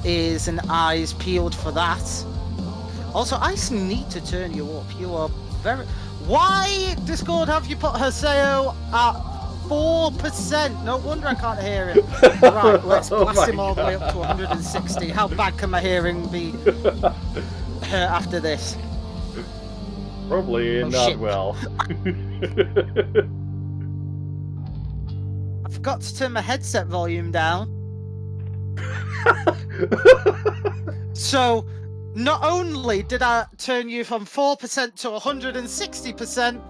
ears and eyes peeled for that. Also, I need to turn you up. You are very... Why, Discord, have you put Haseo at 4%? No wonder I can't hear him. Right, let's blast him all the way up to 160. How bad can my hearing be after this? Probably not shit. well. I forgot to turn my headset volume down. So, not only did I turn you from 4% to 160%,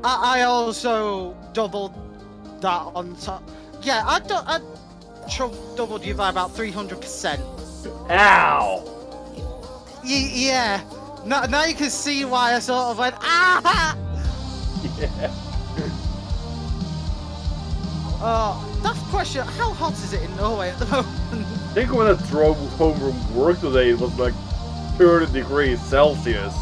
I also doubled that on top. Yeah, I doubled you by about 300%. Ow! Yeah. Now you can see why I sort of went, ah! Yeah. Tough question. How hot is it in Norway at the moment? I think when I drove home from work today, it was like 30 degrees Celsius.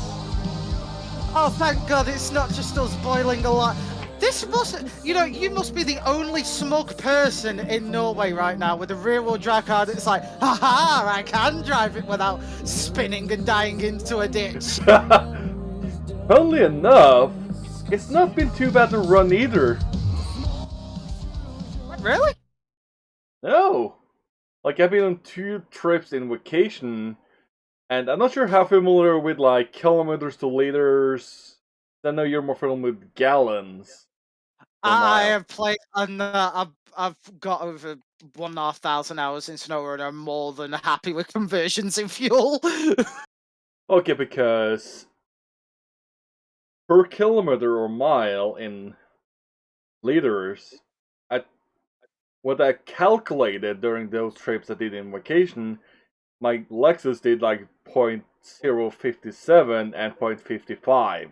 Oh, thank God, it's not just us boiling a lot. This must, you must be the only smug person in Norway right now with a rear-wheel drive car that's like, haha, I can drive it without spinning and dying into a ditch. Funnily enough, it's not been too bad to run either. Really? No. Like, I've been on 2 trips in vacation, and I'm not sure how familiar with, like, kilometers to liters. I know you're more familiar with gallons. I have played, and I've got over 1,500 hours in Snow, and I'm more than happy with conversions in fuel. Okay, because per kilometer or mile in liters, what I calculated during those trips I did in vacation, my Lexus did like 0.057 and 0.55.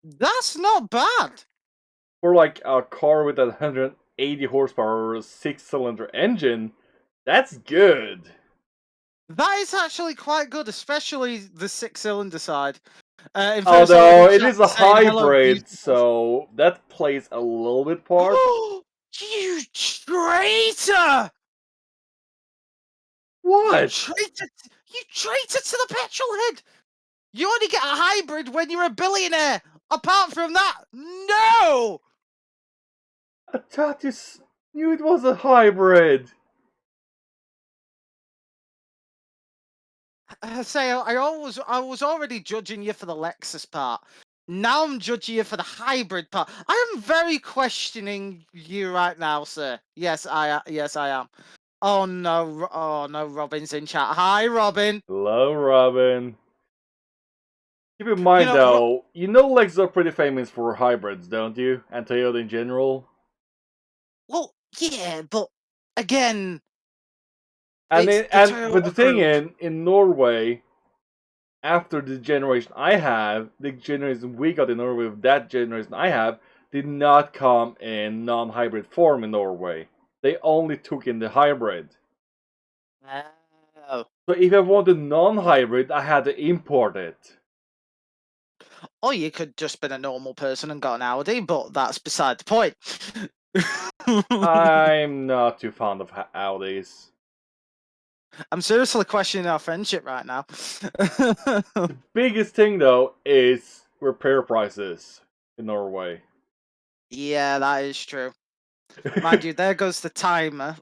That's not bad. For like a car with a 180 horsepower 6-cylinder engine, that's good. That is actually quite good, especially the 6-cylinder side. Although it is a hybrid, so that plays a little bit part. You traitor! What? You traitor to the petrol head! You only get a hybrid when you're a billionaire! Apart from that, no! I thought you knew it was a hybrid. I was already judging you for the Lexus part. Now I'm judging you for the hybrid part. I am very questioning you right now, sir. Yes, I am. Oh no, Robin's in chat. Hi, Robin. Hello, Robin. Keep in mind, though, Lexus are pretty famous for hybrids, don't you? And Toyota in general. Well, yeah, but again, but the thing in Norway, after the generation I have, the generation we got in Norway with that generation I have, did not come in non-hybrid form in Norway. They only took in the hybrid. Oh. So if I wanted non-hybrid, I had to import it. Or you could just been a normal person and got an Audi, but that's beside the point. I'm not too fond of Audis. I'm seriously questioning our friendship right now. The biggest thing, though, is repair prices in Norway. Yeah, that is true. Mind you, there goes the timer,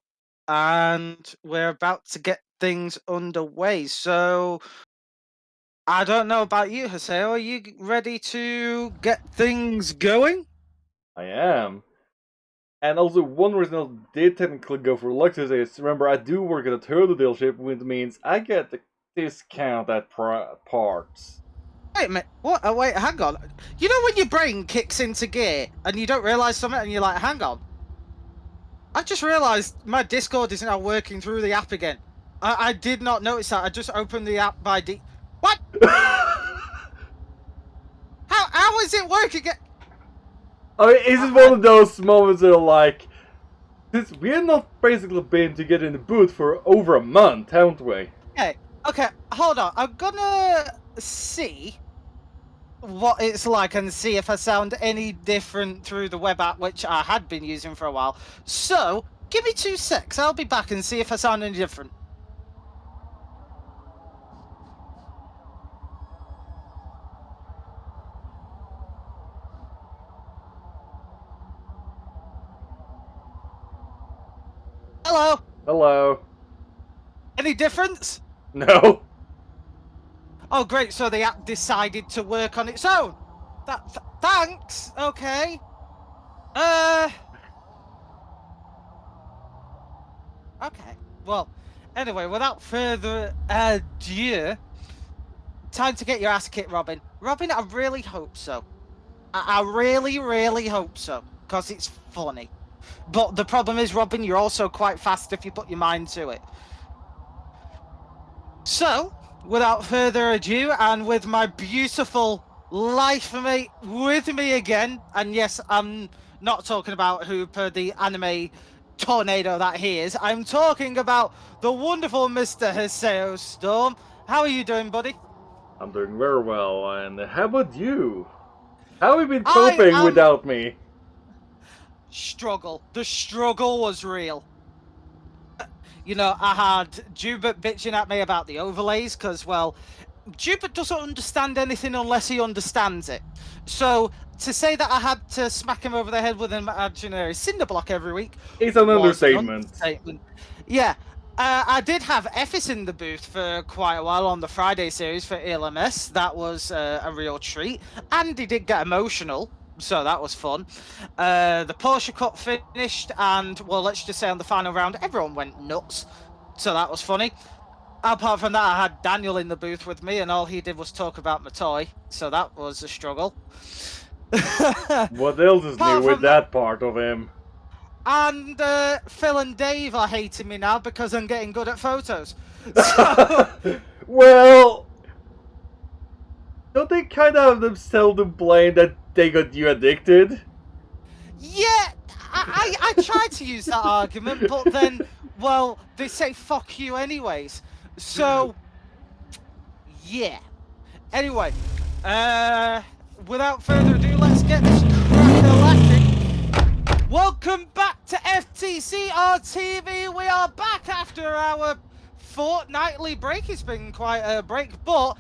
and we're about to get things underway. So, I don't know about you, Haseo. Are you ready to get things going? I am. And also, one reason I did technically go for Lexus is, remember, I do work at a Toyota dealership, which means I get the discount at parts. Wait a minute. What? Oh, wait, hang on. You know when your brain kicks into gear and you don't realise something and you're like, hang on. I just realised my Discord is now working through the app again. I did not notice that. I just opened the app by What? How is it working? I mean, is it one of those moments that are like, since we have not basically been together in the booth for over a month, haven't we? Okay, hold on. I'm gonna see what it's like and see if I sound any different through the web app, which I had been using for a while. So, Give me 2 secs. I'll be back and see if I sound any different. Hello. Hello. Any difference? No. Oh, great. So the app decided to work on its own. Thanks. Okay. Okay. Well, anyway, without further ado, time to get your ass kicked, Robin. Robin, I really hope so. I really, really hope so. Because it's funny. But the problem is, Robin, you're also quite fast if you put your mind to it. So, without further ado, and with my beautiful life mate with me again, and yes, I'm not talking about Hooper, the anime tornado that he is. I'm talking about the wonderful Mr. Hiseo Storm. How are you doing, buddy? I'm doing very well, and how about you? How have you been coping without me? Struggle. The struggle was real. You know, I had Jubert bitching at me about the overlays, because, well, Jubert doesn't understand anything unless he understands it. So, to say that I had to smack him over the head with an imaginary cinder block every week... It's an understatement. Yeah. I did have Effis in the booth for quite a while on the Friday series for ELMS. That was a real treat. Andy did get emotional, so that was fun. The Porsche Cup finished, and, well, let's just say on the final round, everyone went nuts. So that was funny. Apart from that, I had Daniel in the booth with me, and all he did was talk about my toy. So that was a struggle. What else is new with that part of him? And Phil and Dave are hating me now because I'm getting good at photos. So... Well, don't they kind of have themselves to blame that they got you addicted? Yeah, I tried to use that argument, but then, well, they say fuck you anyways. So, yeah. Anyway, without further ado, let's get this crack-a-lacking. Welcome back to FTC RTV. We are back after our fortnightly break. It's been quite a break, but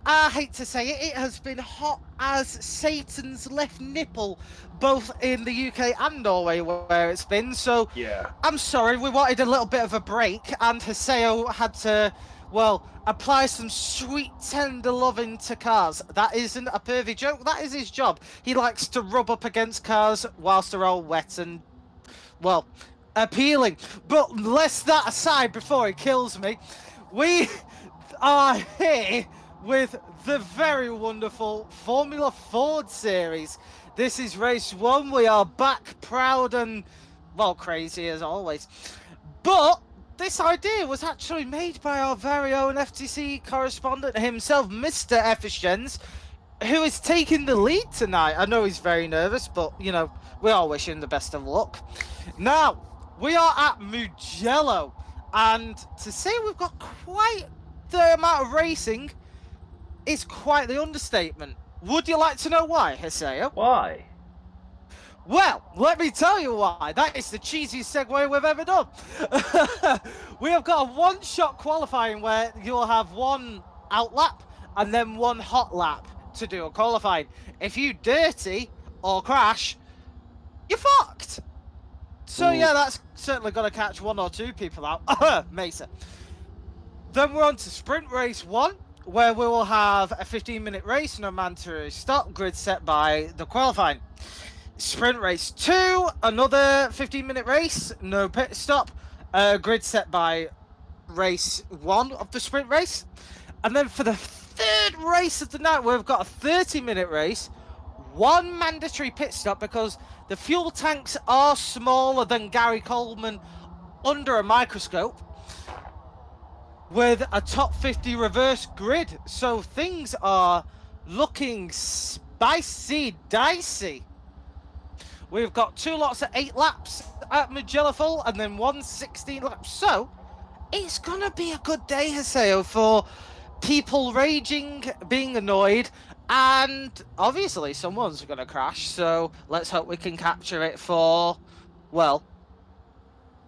I hate to say it, it has been hot as Satan's left nipple, both in the UK and Norway where it's been. So, yeah, I'm sorry, we wanted a little bit of a break, and Hiseo had to, well, apply some sweet, tender loving to cars. That isn't a pervy joke, that is his job. He likes to rub up against cars whilst they're all wet and, well, appealing. But less that aside before he kills me, we are here with the very wonderful Formula Ford series. This is race 1. We are back proud and, well, crazy as always. But this idea was actually made by our very own FTC correspondent himself, Mr. Efficiens, who is taking the lead tonight. I know he's very nervous, but, you know, we all wish him the best of luck. Now, we are at Mugello, and to say we've got quite the amount of racing is quite the understatement. Would you like to know why, Hiseo? Why? Well, let me tell you why. That is the cheesiest segue we've ever done. We have got a one-shot qualifying where you'll have one out lap and then one hot lap to do a qualifying. If you dirty or crash, you're fucked. So yeah, that's certainly going to catch 1 or 2 people out. Mesa. Then we're on to sprint race 1, where we will have a 15-minute race, no mandatory stop, grid set by the qualifying. Sprint race 2, another 15-minute race, no pit stop, grid set by race 1 of the sprint race. And then for the third race of the night, we've got a 30-minute race, 1 mandatory pit stop because the fuel tanks are smaller than Gary Coleman under a microscope, with a top 50 reverse grid. So things are looking spicy dicey. We've got 2 lots of 8 laps at Mugello full and then 1 16 laps. So it's going to be a good day, Hiseo, for people raging, being annoyed, and obviously someone's going to crash. So let's hope we can capture it for, well,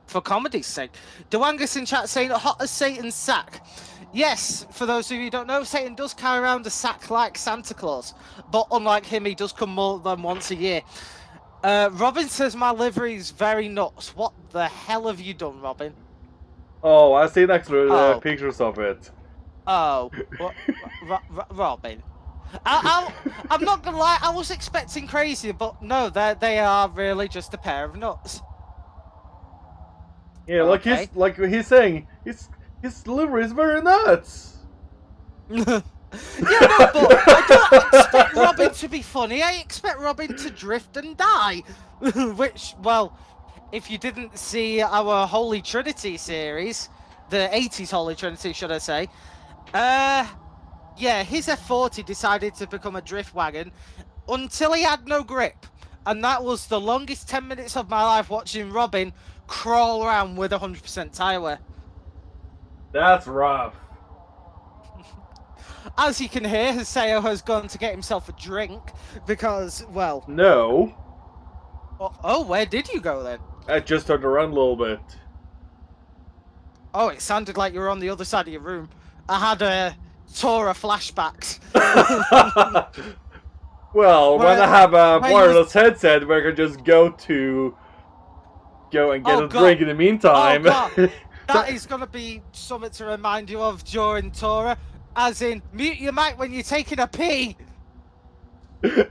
for comedy's sake. Dwangus in chat saying hot as Satan's sack. Yes, for those of you who don't know, Satan does carry around a sack like Santa Claus, but unlike him, he does come more than once a year. Robin says my livery's very nuts. What the hell have you done, Robin? Oh, I've seen actual pictures of it. Oh, Robin. I'm not gonna lie, I was expecting crazy, but no, they are really just a pair of nuts. Yeah, like he's saying, his livery is very nuts. Yeah, no, but I don't expect Robin to be funny. I expect Robin to drift and die. Which, well, if you didn't see our Holy Trinity series, the 80s Holy Trinity, should I say, yeah, his F40 decided to become a drift wagon until he had no grip. And that was the longest 10 minutes of my life watching Robin crawl around with 100% tyre wear. That's rough. As you can hear, Haseo has gone to get himself a drink because, well... No. Oh, where did you go then? I just turned around a little bit. Oh, it sounded like you were on the other side of your room. I had Tora flashbacks. Well, when I have a wireless headset where I can just go and get a drink in the meantime. Oh, God. That is going to be something to remind you of during Tora. As in, mute your mic when you're taking a pee. Because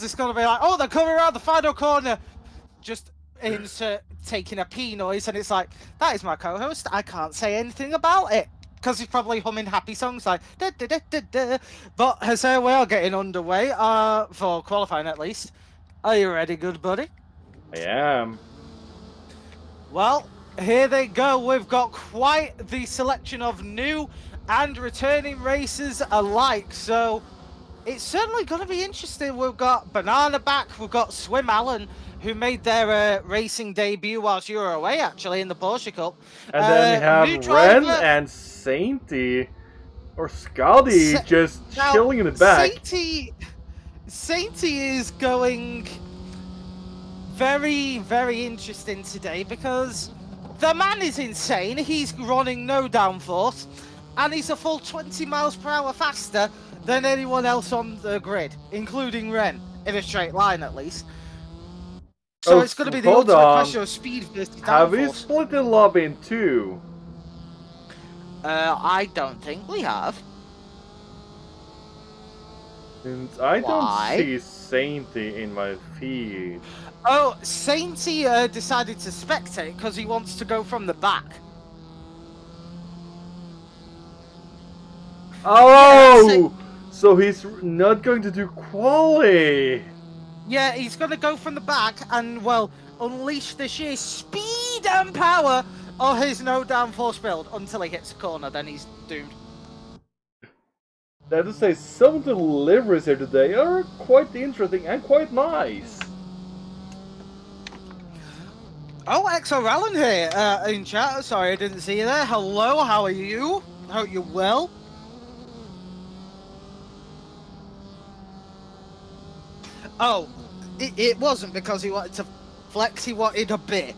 it's going to be like, oh, they're coming around the final corner. Just insert taking a pee noise. And it's like, that is my co-host. I can't say anything about it. Because he's probably humming happy songs like da da da da da. But Haseo, we are getting underway, for qualifying at least. Are you ready, good buddy? I am. Well, here they go. We've got quite the selection of new and returning racers alike. So it's certainly going to be interesting. We've got Banana back. We've got Swim Allen, who made their racing debut whilst you were away, actually, in the Porsche Cup. And then we have Ren and Sainty, or Scotty, just chilling in the back. Sainty is going very, very interesting today because the man is insane. He's running no downforce, and he's a full 20 miles per hour faster than anyone else on the grid, including Ren, in a straight line at least. So it's going to be the ultimate pressure of speed versus downforce. Have we split the lobby in two? I don't think we have. And I don't see Sainty in my feed. Oh, Sainty decided to spectate because he wants to go from the back. Oh! So he's not going to do quali! Yeah, he's going to go from the back and, well, unleash the sheer speed and power of his no downforce build until he hits a corner, then he's doomed. I have to say, some of the liveries here today are quite interesting and quite nice. Oh, Exo Rallen here in chat. Sorry I didn't see you there. Hello, how are you? Hope you're well. Oh, it wasn't because he wanted to flex, he wanted a bit.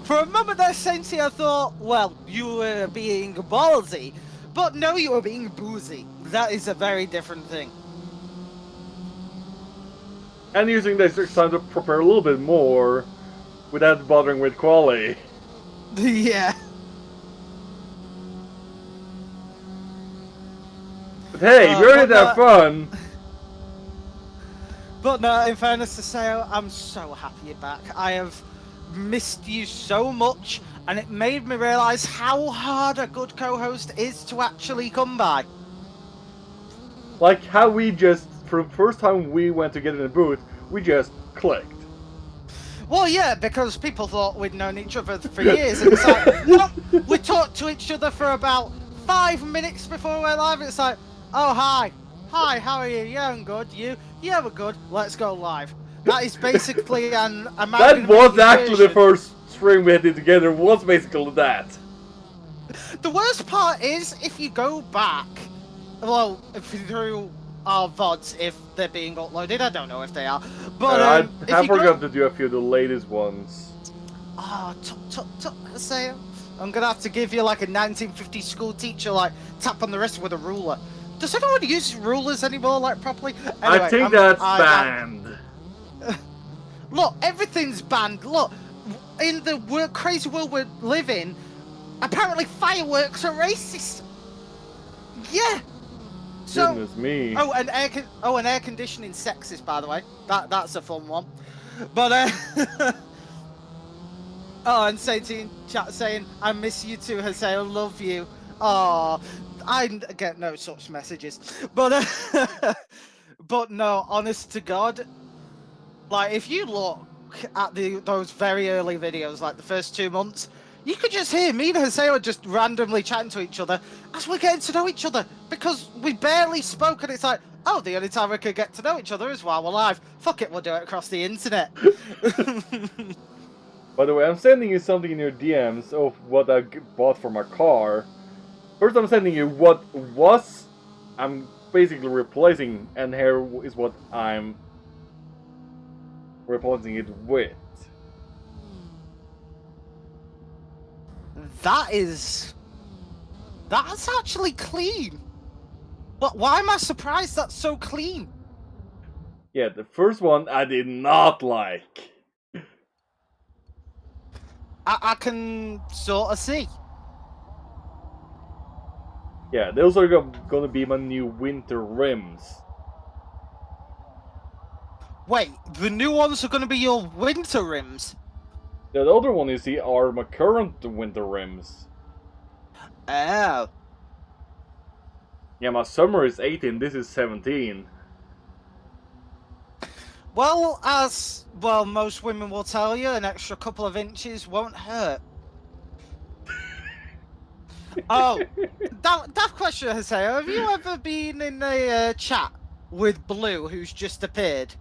For a moment there, Sainty, I thought, well, you were being ballsy. But no, you were being boozy. That is a very different thing. And using this time to prepare a little bit more without bothering with quali. Yeah. But hey, we're here to have fun. But no, in fairness to Sao, I'm so happy you're back. I have missed you so much, and it made me realise how hard a good co-host is to actually come by. Like how we just, for the first time we went to get in the booth, we just clicked. Well, yeah, because people thought we'd known each other for years, and it's like, what? We talked to each other for about 5 minutes before we went live, it's like, oh, hi. Hi, how are you? Yeah, I'm good. You? Yeah, we're good. Let's go live. That is basically an That was actually the first stream we had together, was basically that. The worst part is, if you go back, well, through are VODs if they're being uploaded. I don't know if they are. But I if have you go... forgotten to do a few of the latest ones. Oh, say I'm gonna have to give you like a 1950s school teacher, like tap on the wrist with a ruler. Does anyone use rulers anymore, like properly? Anyway, I think that's banned. Look, everything's banned. Look, in the crazy world we live in, apparently fireworks are racist. Yeah. So, Goodness me. Oh, and air conditioning sexist, by the way. That's a fun one. But oh, and Sainty in chat saying, I miss you too, Jose, I love you. Oh, I get no such messages. But but no, honest to God, like if you look at those very early videos, like the first 2 months, you could just hear me and Jose are just randomly chatting to each other as we're getting to know each other, because we barely spoke, and it's like, oh, the only time we could get to know each other is while we're live. Fuck it, we'll do it across the internet. By the way, I'm sending you something in your DMs of what I bought for my car. First, I'm sending you what I'm basically replacing, and here is what I'm replacing it with. That's actually clean. But why am I surprised that's so clean? Yeah, the first one I did not like. I can sort of see. Yeah, those are gonna be my new winter rims. Wait, the new ones are going to be your winter rims? The other one you see are my current winter rims. Oh. Yeah, my summer is 18, this is 17. Well, as well, most women will tell you, an extra couple of inches won't hurt. Oh, that question, Jose, have you ever been in a chat with Blue, who's just appeared?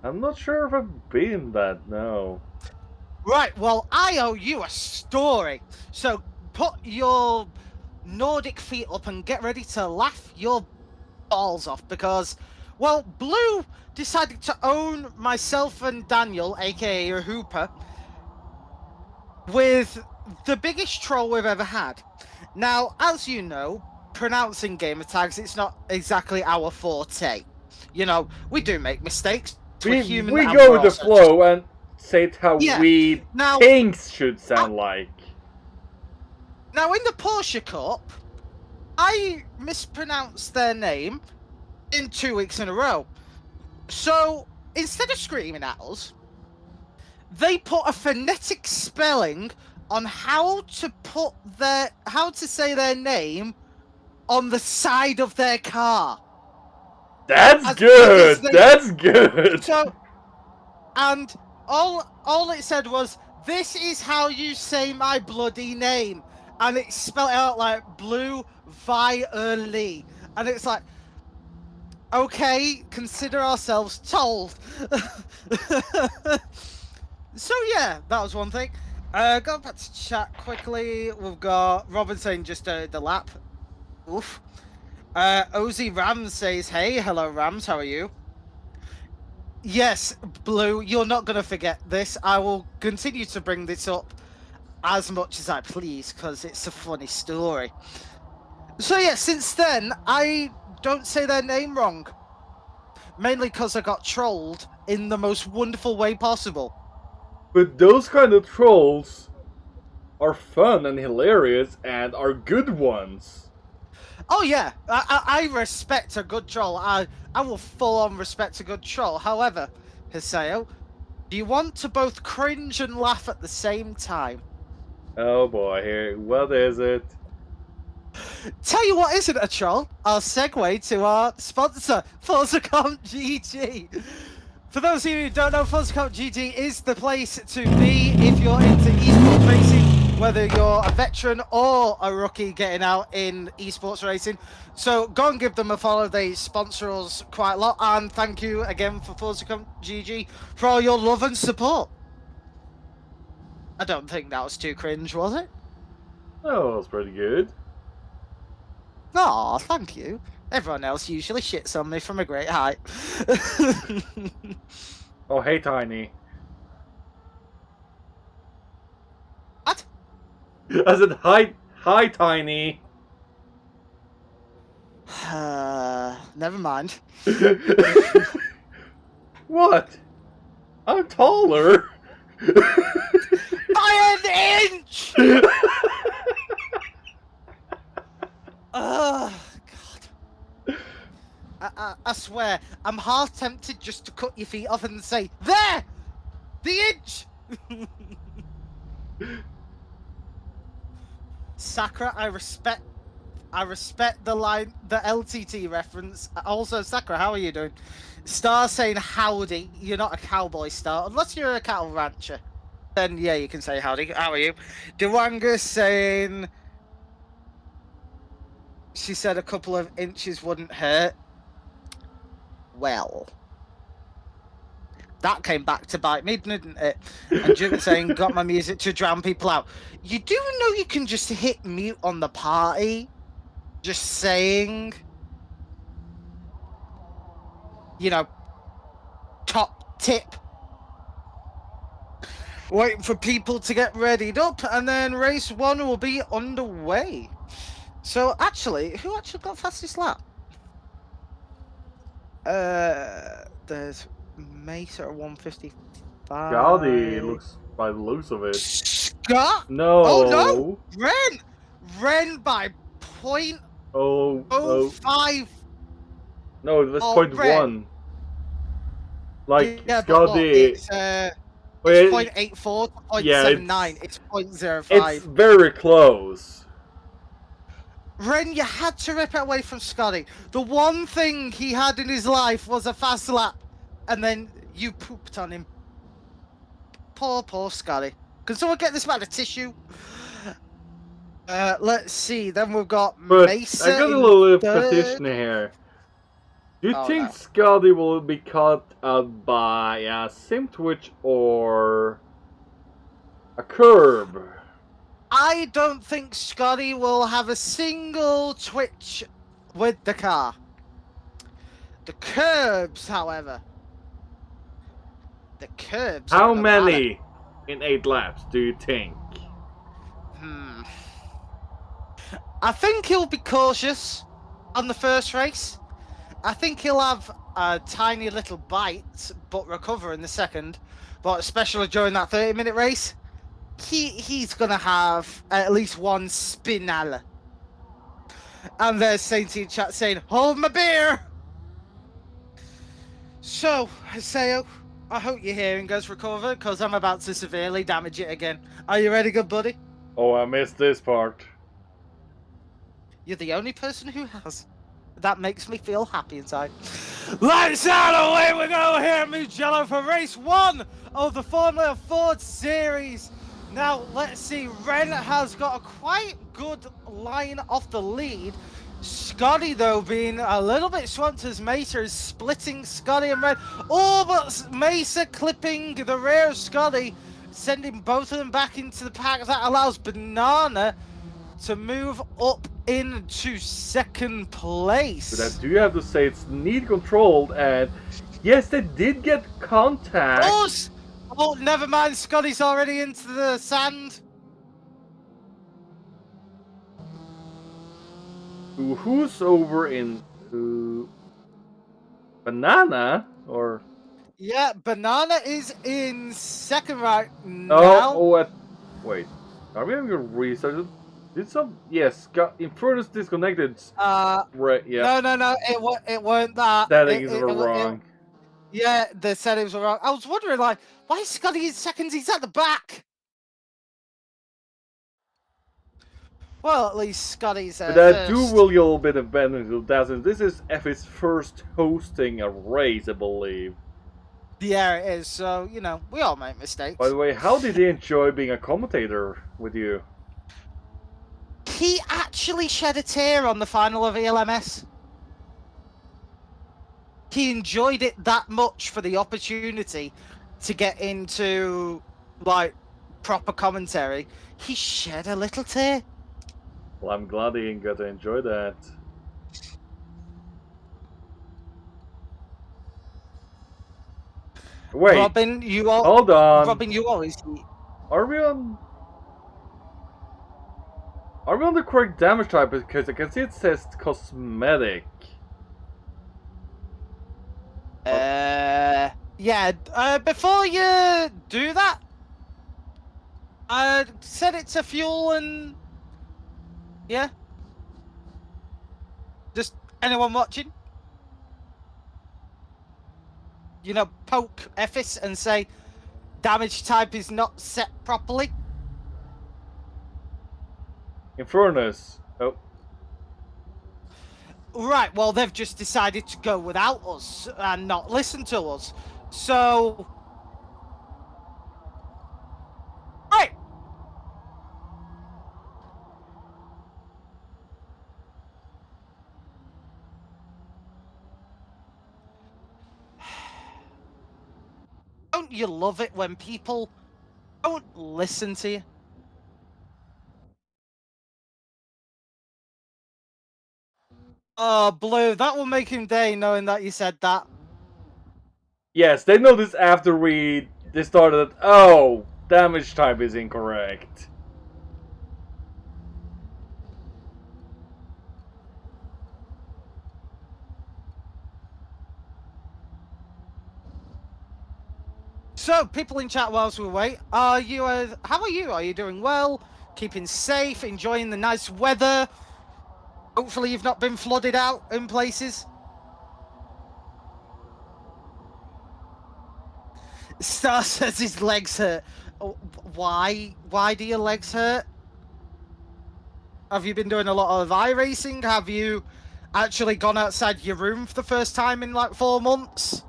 I'm not sure if I've been that, no. Right, well, I owe you a story. So put your Nordic feet up and get ready to laugh your balls off, because, well, Blue decided to own myself and Daniel, aka your Hooper, with the biggest troll we've ever had. Now, as you know, pronouncing gamer tags, it's not exactly our forte. You know, we do make mistakes. We go with the flow and say it how we think should sound like. Now, in the Porsche Cup, I mispronounced their name in 2 weeks in a row. So, instead of screaming at us, they put a phonetic spelling on how to say their name on the side of their car. That's good. That's good. So, and all it said was, "This is how you say my bloody name," and it spelled out like Blue Violently, and it's like, okay, consider ourselves told. So yeah, that was one thing. Going back to chat quickly, we've got Robin saying just the lap. Oof. Ozzy Rams says, hey, hello Rams, how are you? Yes, Blue, you're not going to forget this. I will continue to bring this up as much as I please, because it's a funny story. So yeah, since then, I don't say their name wrong. Mainly because I got trolled in the most wonderful way possible. But those kind of trolls are fun and hilarious and are good ones. Oh yeah, I respect a good troll. I will full on respect a good troll. However, Hiseo, do you want to both cringe and laugh at the same time? Oh boy, here, what is it? Tell you what isn't a troll. I'll segue to our sponsor, ForzaComp GG. For those of you who don't know, ForzaComp GG is the place to be if you're into esports racing, whether you're a veteran or a rookie getting out in esports racing. So go and give them a follow. They sponsor us quite a lot. And thank you again for ForzaComp GG for all your love and support. I don't think that was too cringe, was it? Oh, that was pretty good. Aw, thank you. Everyone else usually shits on me from a great height. Oh, hey, Tiny. What? I said, hi, Tiny. Never mind. What? I'm taller. By an inch! Oh, God. I swear, I'm half tempted just to cut your feet off and say, there! The inch! Sakura, I respect the line, the LTT reference. Also, Sakura, how are you doing? Star saying howdy. You're not a cowboy, Star, unless you're a cattle rancher. Then yeah, you can say howdy. How are you? Dewanga saying she said a couple of inches wouldn't hurt. Well, that came back to bite me, didn't it? And Jim saying got my music to drown people out. You do know you can just hit mute on the party? Just saying, you know, top tip. Waiting for people to get readied up, and then race 1 will be underway. So actually, who actually got fastest lap? There's Mesa at 155. Gaudi looks by the looks of it. Scott? No. Oh no! Ren by point Oh. 05. No, that's Oh, point Ren. 1. Like, Yeah, Gaudi. it's 0.84 to 0.79. It's 0.05. It's very close. Ren, you had to rip it away from Scotty. The one thing he had in his life was a fast lap, and then you pooped on him. Poor Scotty. Can someone get this man a tissue? Let's see. Then we've got Mesa. I got a little petition here. Do you think Scotty will be caught out by a sim twitch or a curb? I don't think Scotty will have a single twitch with the car. The curbs, however. The curbs. How many in 8 laps do you think? I think he'll be cautious on the first race. I think he'll have a tiny little bite, but recover in the second. But especially during that 30-minute race, he's going to have at least one spinal. And there's Sainty in chat saying, hold my beer! So, Haseo, I hope your hearing goes recovered, because I'm about to severely damage it again. Are you ready, good buddy? Oh, I missed this part. You're the only person who has. That makes me feel happy inside. Lights out, away we go here at Mugello for race 1 of the Formula Ford Series. Now, let's see. Ren has got a quite good line off the lead. Scotty, though, being a little bit swamped as Mesa is splitting Scotty and Ren. Oh, but Mesa clipping the rear of Scotty, sending both of them back into the pack. That allows Banana to move up into second place. But I do have to say it's neat controlled, and yes, they did get contact. Oh, never mind. Scotty's already into the sand. Who's over in Banana or? Yeah, Banana is in second right now. Wait, are we having a restart? Did some? Yes, Infernus disconnected. Right. Yeah. No. It weren't that. Settings were wrong. Yeah, the settings were wrong. I was wondering, like, why is Scotty in seconds? He's at the back. Well, at least Scotty's But I do will you a little bit of benefit that this is Effie's first hosting a race, I believe. Yeah, it is. So you know, we all make mistakes. By the way, how did he enjoy being a commentator with you? He actually shed a tear on the final of ELMS. He enjoyed it that much for the opportunity to get into, like, proper commentary. He shed a little tear. Well, I'm glad he got to enjoy that. Wait. Robin, you all. Hold on. Robin, you always. Are we on? Are we on the correct damage type? Because I can see it says cosmetic. Yeah. Before you do that, set it to fuel and. Yeah. Just anyone watching? You know, poke Ephes and say, damage type is not set properly. Infernus. Oh. Right, well, they've just decided to go without us and not listen to us. So. Right. Don't you love it when people don't listen to you? Oh, Blue, that will make him day knowing that you said that. Yes, they know this after they started. Oh, damage type is incorrect. So, people in chat whilst we wait, how are you? Are you doing well? Keeping safe? Enjoying the nice weather? Hopefully you've not been flooded out in places. Star says his legs hurt. Why? Why do your legs hurt? Have you been doing a lot of iRacing? Have you actually gone outside your room for the first time in like 4 months?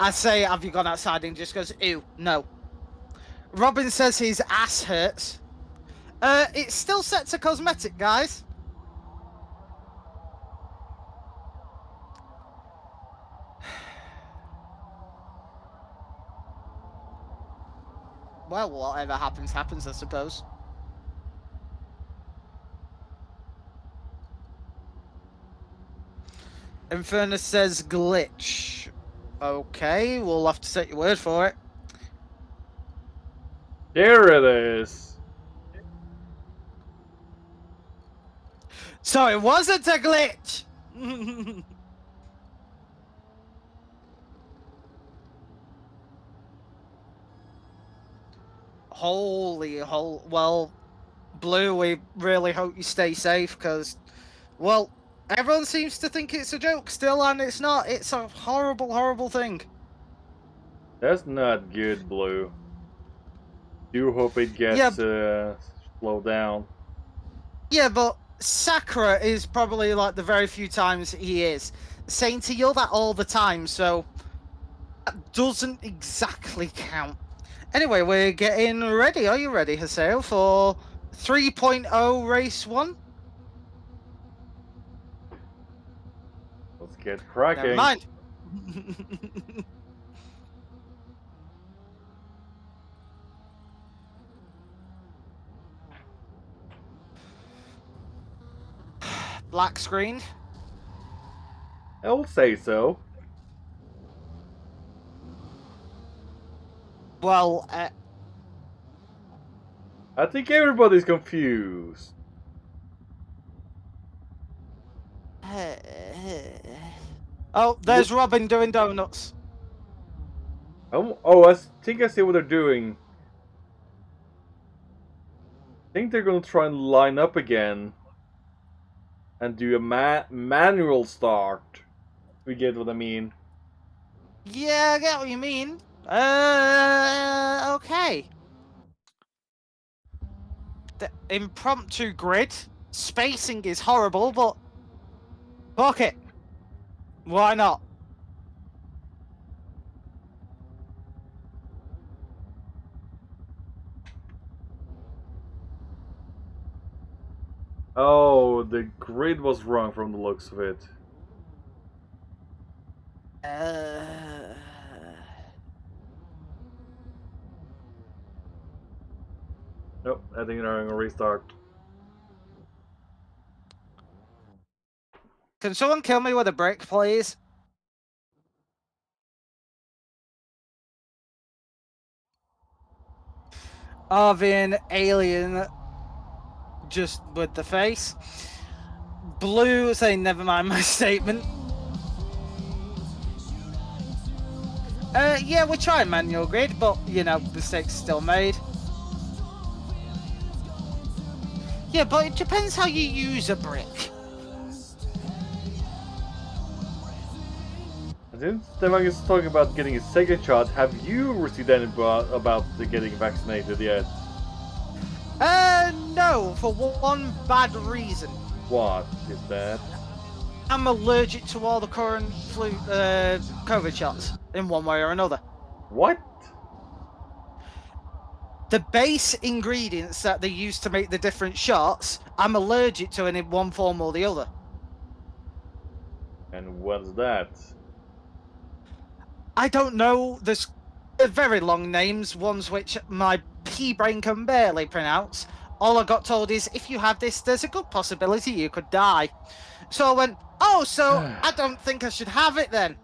I say, have you gone outside and just goes, ew, no. Robin says his ass hurts. It's still set to cosmetic, guys. Well, whatever happens, happens, I suppose. Infernus says glitch. Okay, we'll have to take your word for it. There it is. So it wasn't a glitch! Well, Blue, we really hope you stay safe, because, well, everyone seems to think it's a joke still, and it's not. It's a horrible, horrible thing. That's not good, Blue. Do hope it gets slowed down. Yeah, but Sakura is probably like the very few times he is. Saying to you that all the time, so that doesn't exactly count. Anyway, we're getting ready. Are you ready, Haseo, for 3.0 race 1? Let's get cracking. Never mind. Black screen. I will say so. Well, I think everybody's confused. Oh, there's Robin doing donuts. Oh, I think I see what they're doing. I think they're gonna try and line up again and do a manual start. We get what I mean. Yeah, I get what you mean. Okay. The impromptu grid. Spacing is horrible, but fuck it. Why not? Oh, the grid was wrong from the looks of it. Nope, I think they're going to restart. Can someone kill me with a brick, please? Arvin, alien, just with the face. Blue saying, never mind my statement. Yeah, we're trying manual grid, but, you know, mistakes still made. Yeah, but it depends how you use a brick. Since Stefan is talking about getting a second shot, have you received any about getting vaccinated yet? No, for one bad reason. What is that? I'm allergic to all the current COVID shots, in one way or another. What? The base ingredients that they use to make the different shots, I'm allergic to in one form or the other. And what's that? I don't know. There's very long names, ones which my pea brain can barely pronounce. All I got told is, if you have this, there's a good possibility you could die. So I went, oh, so I don't think I should have it then.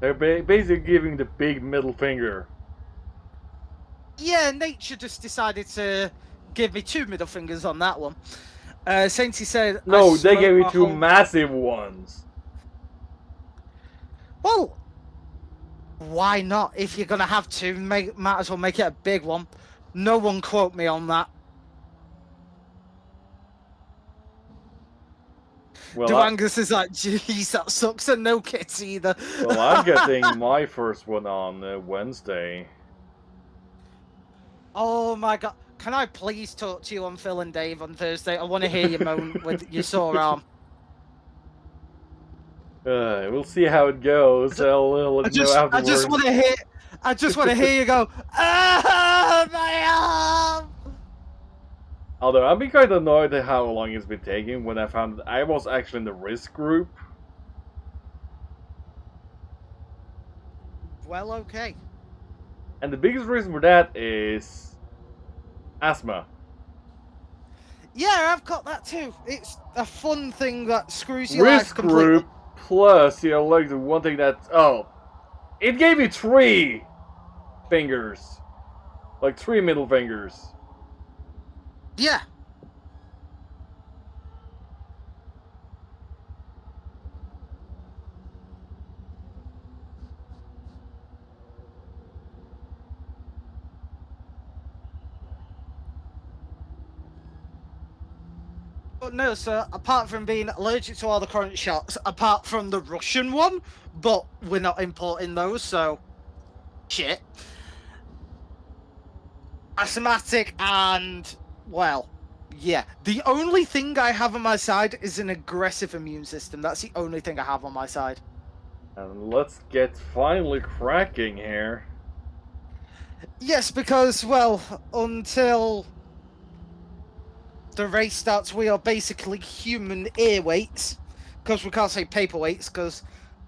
They're basically giving the big middle finger. Yeah, nature just decided to give me 2 middle fingers on that one. Since he said, no, they gave me 2 massive ones. Well, why not? If you're gonna have 2, might as well make it a big one. No one quote me on that. Well, Duangus is like, geez, that sucks, and no kits either. Well, I'm getting my first one on Wednesday. Oh my god. Can I please talk to you on Phil and Dave on Thursday? I want to hear you moan with your sore arm. We'll see how it goes. I'll let you know afterwards. I just want to hear you go, ah, my arm! Although I've been kind of annoyed at how long it's been taking when I found that I was actually in the risk group. Well, okay. And the biggest reason for that is asthma. Yeah, I've got that too. It's a fun thing that screws your life completely. Risk group plus, you know, like the one thing that, it gave me 3 fingers. Like 3 middle fingers. Yeah. But no, sir, apart from being allergic to all the current shots, apart from the Russian one, but we're not importing those, so shit. Asthmatic and, well, yeah. The only thing I have on my side is an aggressive immune system. That's the only thing I have on my side. And let's get finally cracking here. Yes, because, well, until the race starts, we are basically human airweights. Because we can't say paperweights, because,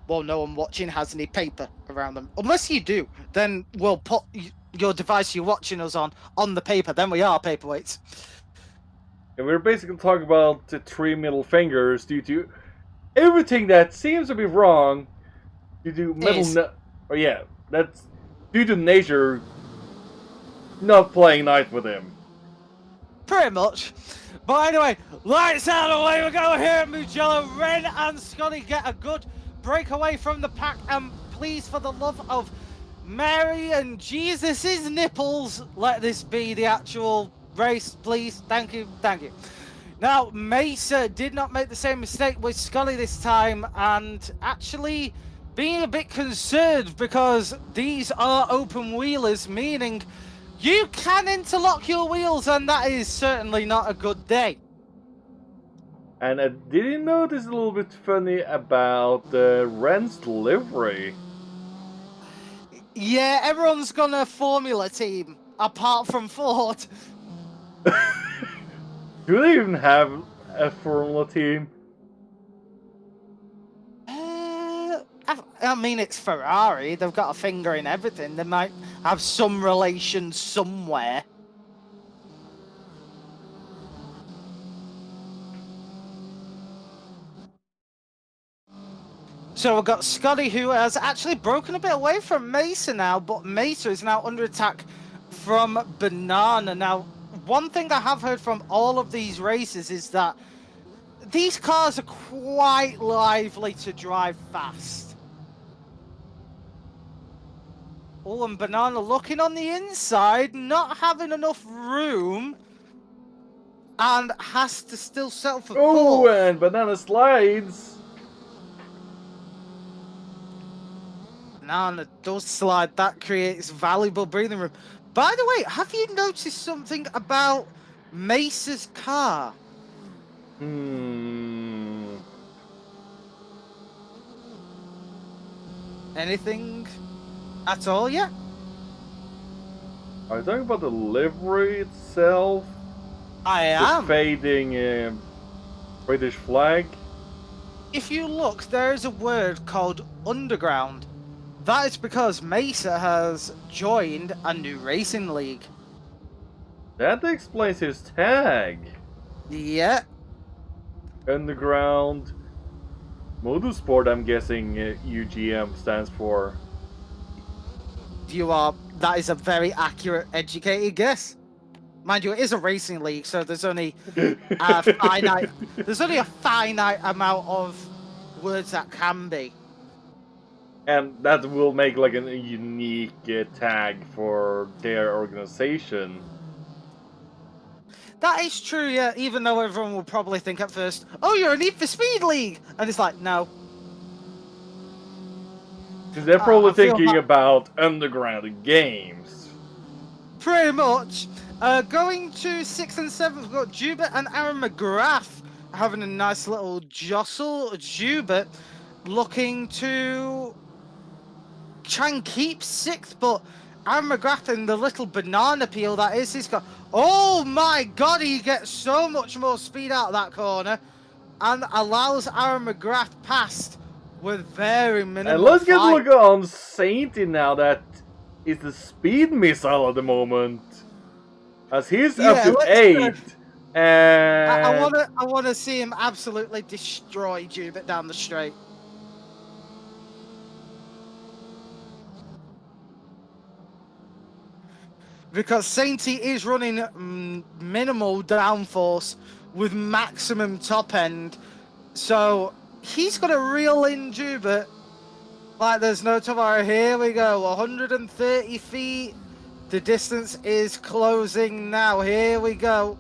well, no one watching has any paper around them. Unless you do, then we'll put your device you're watching us on the paper, then we are paperweights. And we're basically talking about the 3 middle fingers due to everything that seems to be wrong due to that's due to nature not playing nice with him. Pretty much. But anyway, lights out, away we go here at Mugello. Ren and Scotty get a good break away from the pack, and please, for the love of Mary and Jesus' nipples, let this be the actual race, please. Thank you, thank you. Now, Mesa did not make the same mistake with Scully this time, and actually being a bit concerned because these are open wheelers, meaning you can interlock your wheels, and that is certainly not a good day. And did you notice a little bit funny about Ren's delivery? Yeah, everyone's gone a Formula team, apart from Ford. Do they even have a Formula team? I mean, it's Ferrari. They've got a finger in everything. They might have some relation somewhere. So we've got Scotty, who has actually broken a bit away from Mesa now, but Mesa is now under attack from Banana. Now, one thing I have heard from all of these races is that these cars are quite lively to drive fast. Oh, and Banana looking on the inside, not having enough room, and has to still settle for fourth. And Banana slides. Banana does slide. That creates valuable breathing room. By the way, have you noticed something about Mesa's car? Anything at all yet? Are you talking about the livery itself? I am. The fading British flag? If you look, there is a word called underground. That is because Mesa has joined a new racing league. That explains his tag. Yeah. Underground Motorsport, I'm guessing UGM stands for. That is a very accurate, educated guess. Mind you, it is a racing league, so there's only a finite amount of words that can be. And that will make like a unique tag for their organization. That is true, yeah, even though everyone will probably think at first, oh, you're a Need for Speed league! And it's like, no. Because they're probably thinking about underground games. Pretty much. Going to 6th and 7th, we've got Jubert and Aaron McGrath having a nice little jostle. Jubert looking to try and keep 6th, but Aaron McGrath in the little banana peel that is, he's got... Oh my god, he gets so much more speed out of that corner and allows Aaron McGrath past with very minimal And let's get a fight. look on Sainty now. That is the speed missile at the moment. As he's up to 8. And I want to see him absolutely destroy Jubert down the straight. Because Sainty is running minimal downforce with maximum top end. So he's got to reel in Jubert like there's no tomorrow. Here we go, 130 feet. The distance is closing now. Here we go.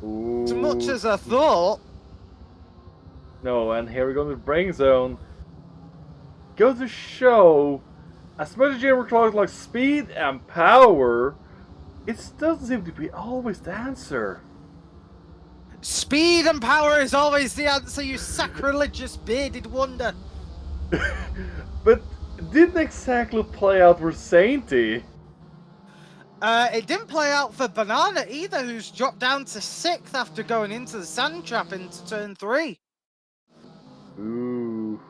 Ooh. As much as I thought. No, and here we go to the brain zone. Go to show, as much as you ever talk like speed and power, it doesn't seem to be always the answer. Speed and power is always the answer, you sacrilegious bearded wonder. But it didn't exactly play out for Sainty. It didn't play out for Banana either, who's dropped down to 6th after going into the sand trap into turn 3. Ooh.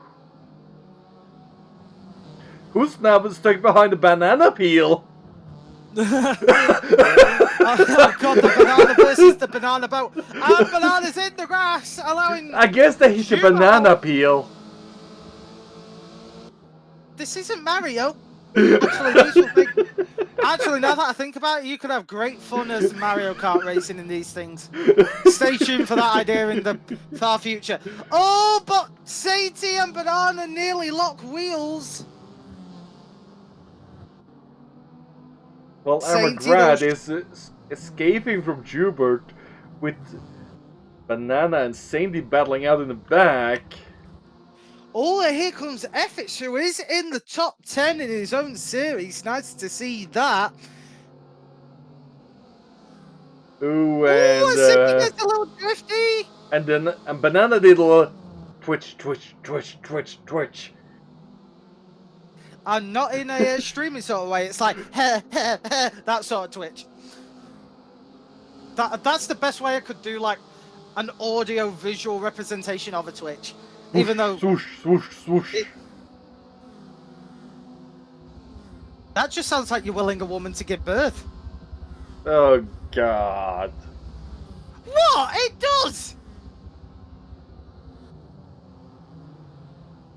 Who's now been stuck behind the banana peel? Oh god, the banana versus the banana boat. And Banana's in the grass, allowing... I guess they hit the banana peel. This isn't Mario. Actually, now that I think about it, you could have great fun as Mario Kart racing in these things. Stay tuned for that idea in the far future. Oh, but Sainty and Banana nearly lock wheels. Well, Grad is escaping from Jubert with Banana and Sainty battling out in the back. Oh, here comes Effitch, who is in the top 10 in his own series. Nice to see that. Ooh, and Sainty gets a little drifty. And then Banana did a little twitch. And not in a streaming sort of way. It's like, that sort of twitch. That's the best way I could do, like, an audio-visual representation of a twitch. Even though... Swoosh, swoosh, swoosh. That just sounds like you're willing a woman to give birth. Oh, God. What? It does!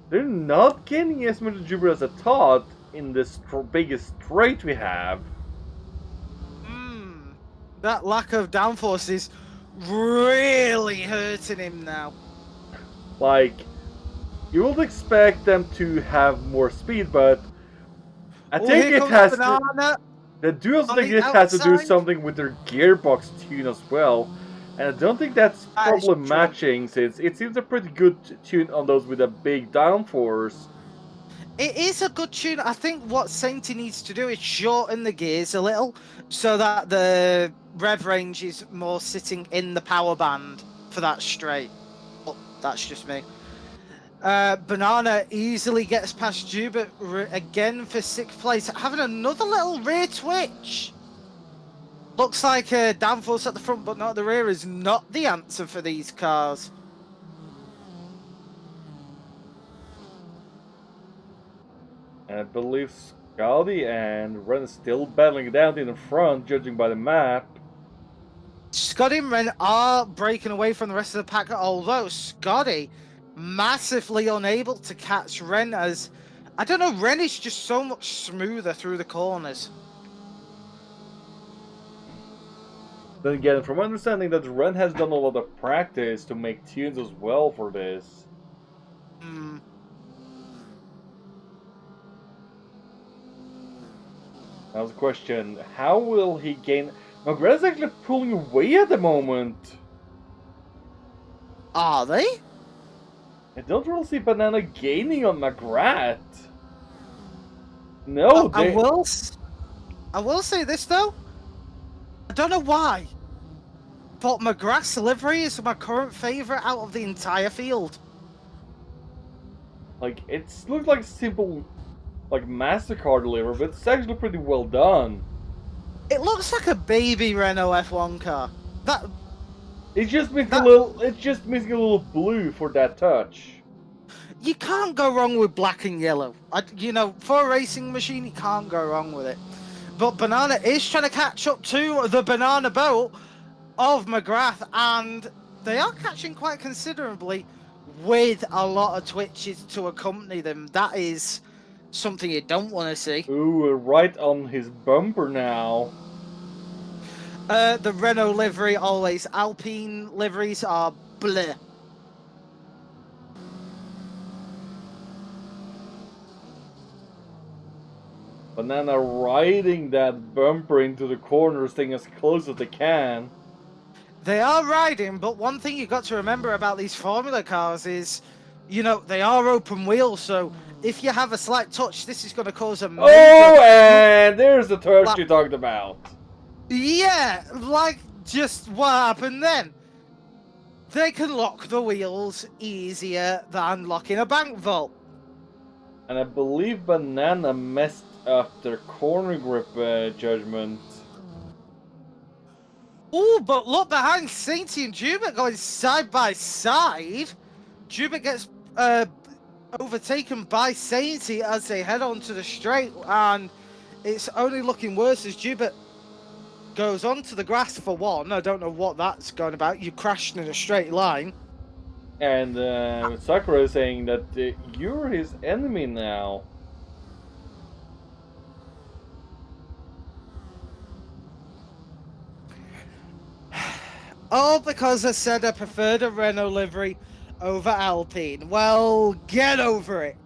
they're not gaining as much Jupiter as I thought in this biggest straight we have. That lack of downforce is really hurting him now. Like, you would expect them to have more speed, but I think it has to. I do also think it has to do something with their gearbox tune as well. And I don't think that's probably matching, since it seems a pretty good tune on those with a big downforce. It is a good tune. I think what Sainty needs to do is shorten the gears a little so that the rev range is more sitting in the power band for that straight. But that's just me. Banana easily gets past Jubert again for 6th place, having another little rear twitch. Looks like a downforce at the front but not at the rear is not the answer for these cars. I believe Scotty and Ren still battling it out in the front, judging by the map. Scotty and Ren are breaking away from the rest of the pack, although Scotty massively unable to catch Ren, as I don't know, Ren is just so much smoother through the corners. Then again, from my understanding, that Ren has done a lot of practice to make tunes as well for this. Now the question, how will he gain... McGrath's actually pulling away at the moment. Are they? I don't really see Banana gaining on McGrath. No, I will say this though. I don't know why, but McGrath's livery is my current favourite out of the entire field. Like, it looks like simple, like, MasterCard delivery, but it's actually pretty well done. It looks like a baby Renault F1 car. It's just missing a little blue for that touch. You can't go wrong with black and yellow. You know, for a racing machine, you can't go wrong with it. But Banana is trying to catch up to the banana boat of McGrath, and they are catching quite considerably with a lot of twitches to accompany them. That is something you don't want to see. Ooh, right on his bumper now. The Renault livery, always. Alpine liveries are bleh. Banana riding that bumper into the corner, staying as close as they can. They are riding, but one thing you've got to remember about these Formula cars is, you know, they are open wheels, so if you have a slight touch, this is going to cause a major... Oh, and there's the touch you talked about. Yeah, like just what happened then. They can lock the wheels easier than locking a bank vault. And I believe Banana messed up their corner grip judgment. Oh, but look behind Sainty and Jubert going side by side. Jubert gets overtaken by Sainty as they head onto the straight, and it's only looking worse as Jubert goes onto the grass for one. I don't know what that's going about. You crashed in a straight line. And Sakura is saying that you're his enemy now. Oh, because I said I preferred a Renault livery over Alpine. Well, get over it.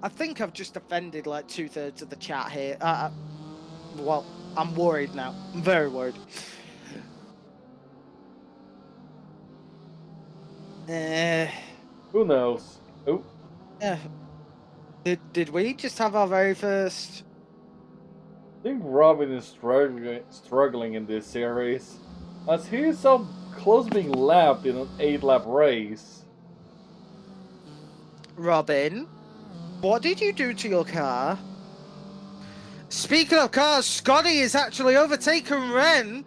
I think I've just offended like 2/3 of the chat here. Well, I'm worried now. I'm very worried. Who knows? Oh. Did we just have our very first? I think Robin is struggling in this series, as he is so close to being lapped in an 8-lap race. Robin, what did you do to your car? Speaking of cars, Scotty is actually overtaken Ren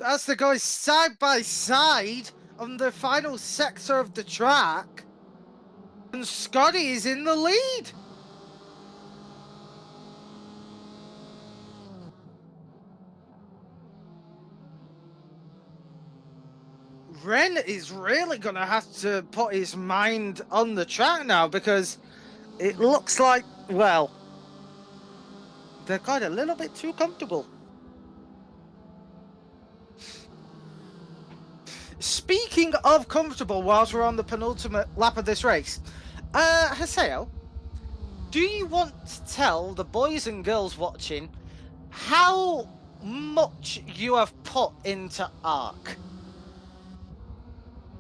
as they go side by side on the final sector of the track, and Scotty is in the lead. Ren is really gonna have to put his mind on the track now, because it looks like, well, they're got a little bit too comfortable. Speaking of comfortable, whilst we're on the penultimate lap of this race, Haseo, do you want to tell the boys and girls watching how much you have put into Ark?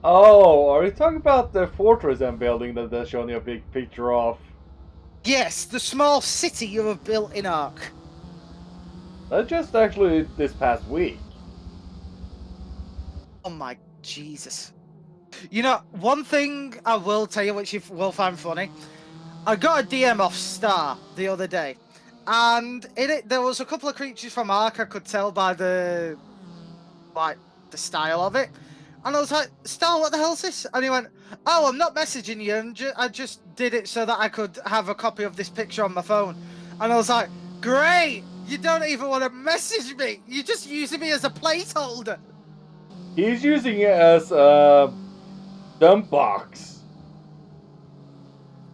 Oh, are you talking about the fortress I'm building that they're showing you a big picture of? Yes, the small city you have built in Ark. That's just actually this past week. Oh my Jesus. You know, one thing I will tell you, which you will find funny, I got a DM off Star the other day, and in it there was a couple of creatures from Ark I could tell by the style of it, and I was like, Star, what the hell is this? And he went, oh, I'm not messaging you, I just did it so that I could have a copy of this picture on my phone. And I was like, great, you don't even want to message me, you're just using me as a placeholder. He's using it as a dump box.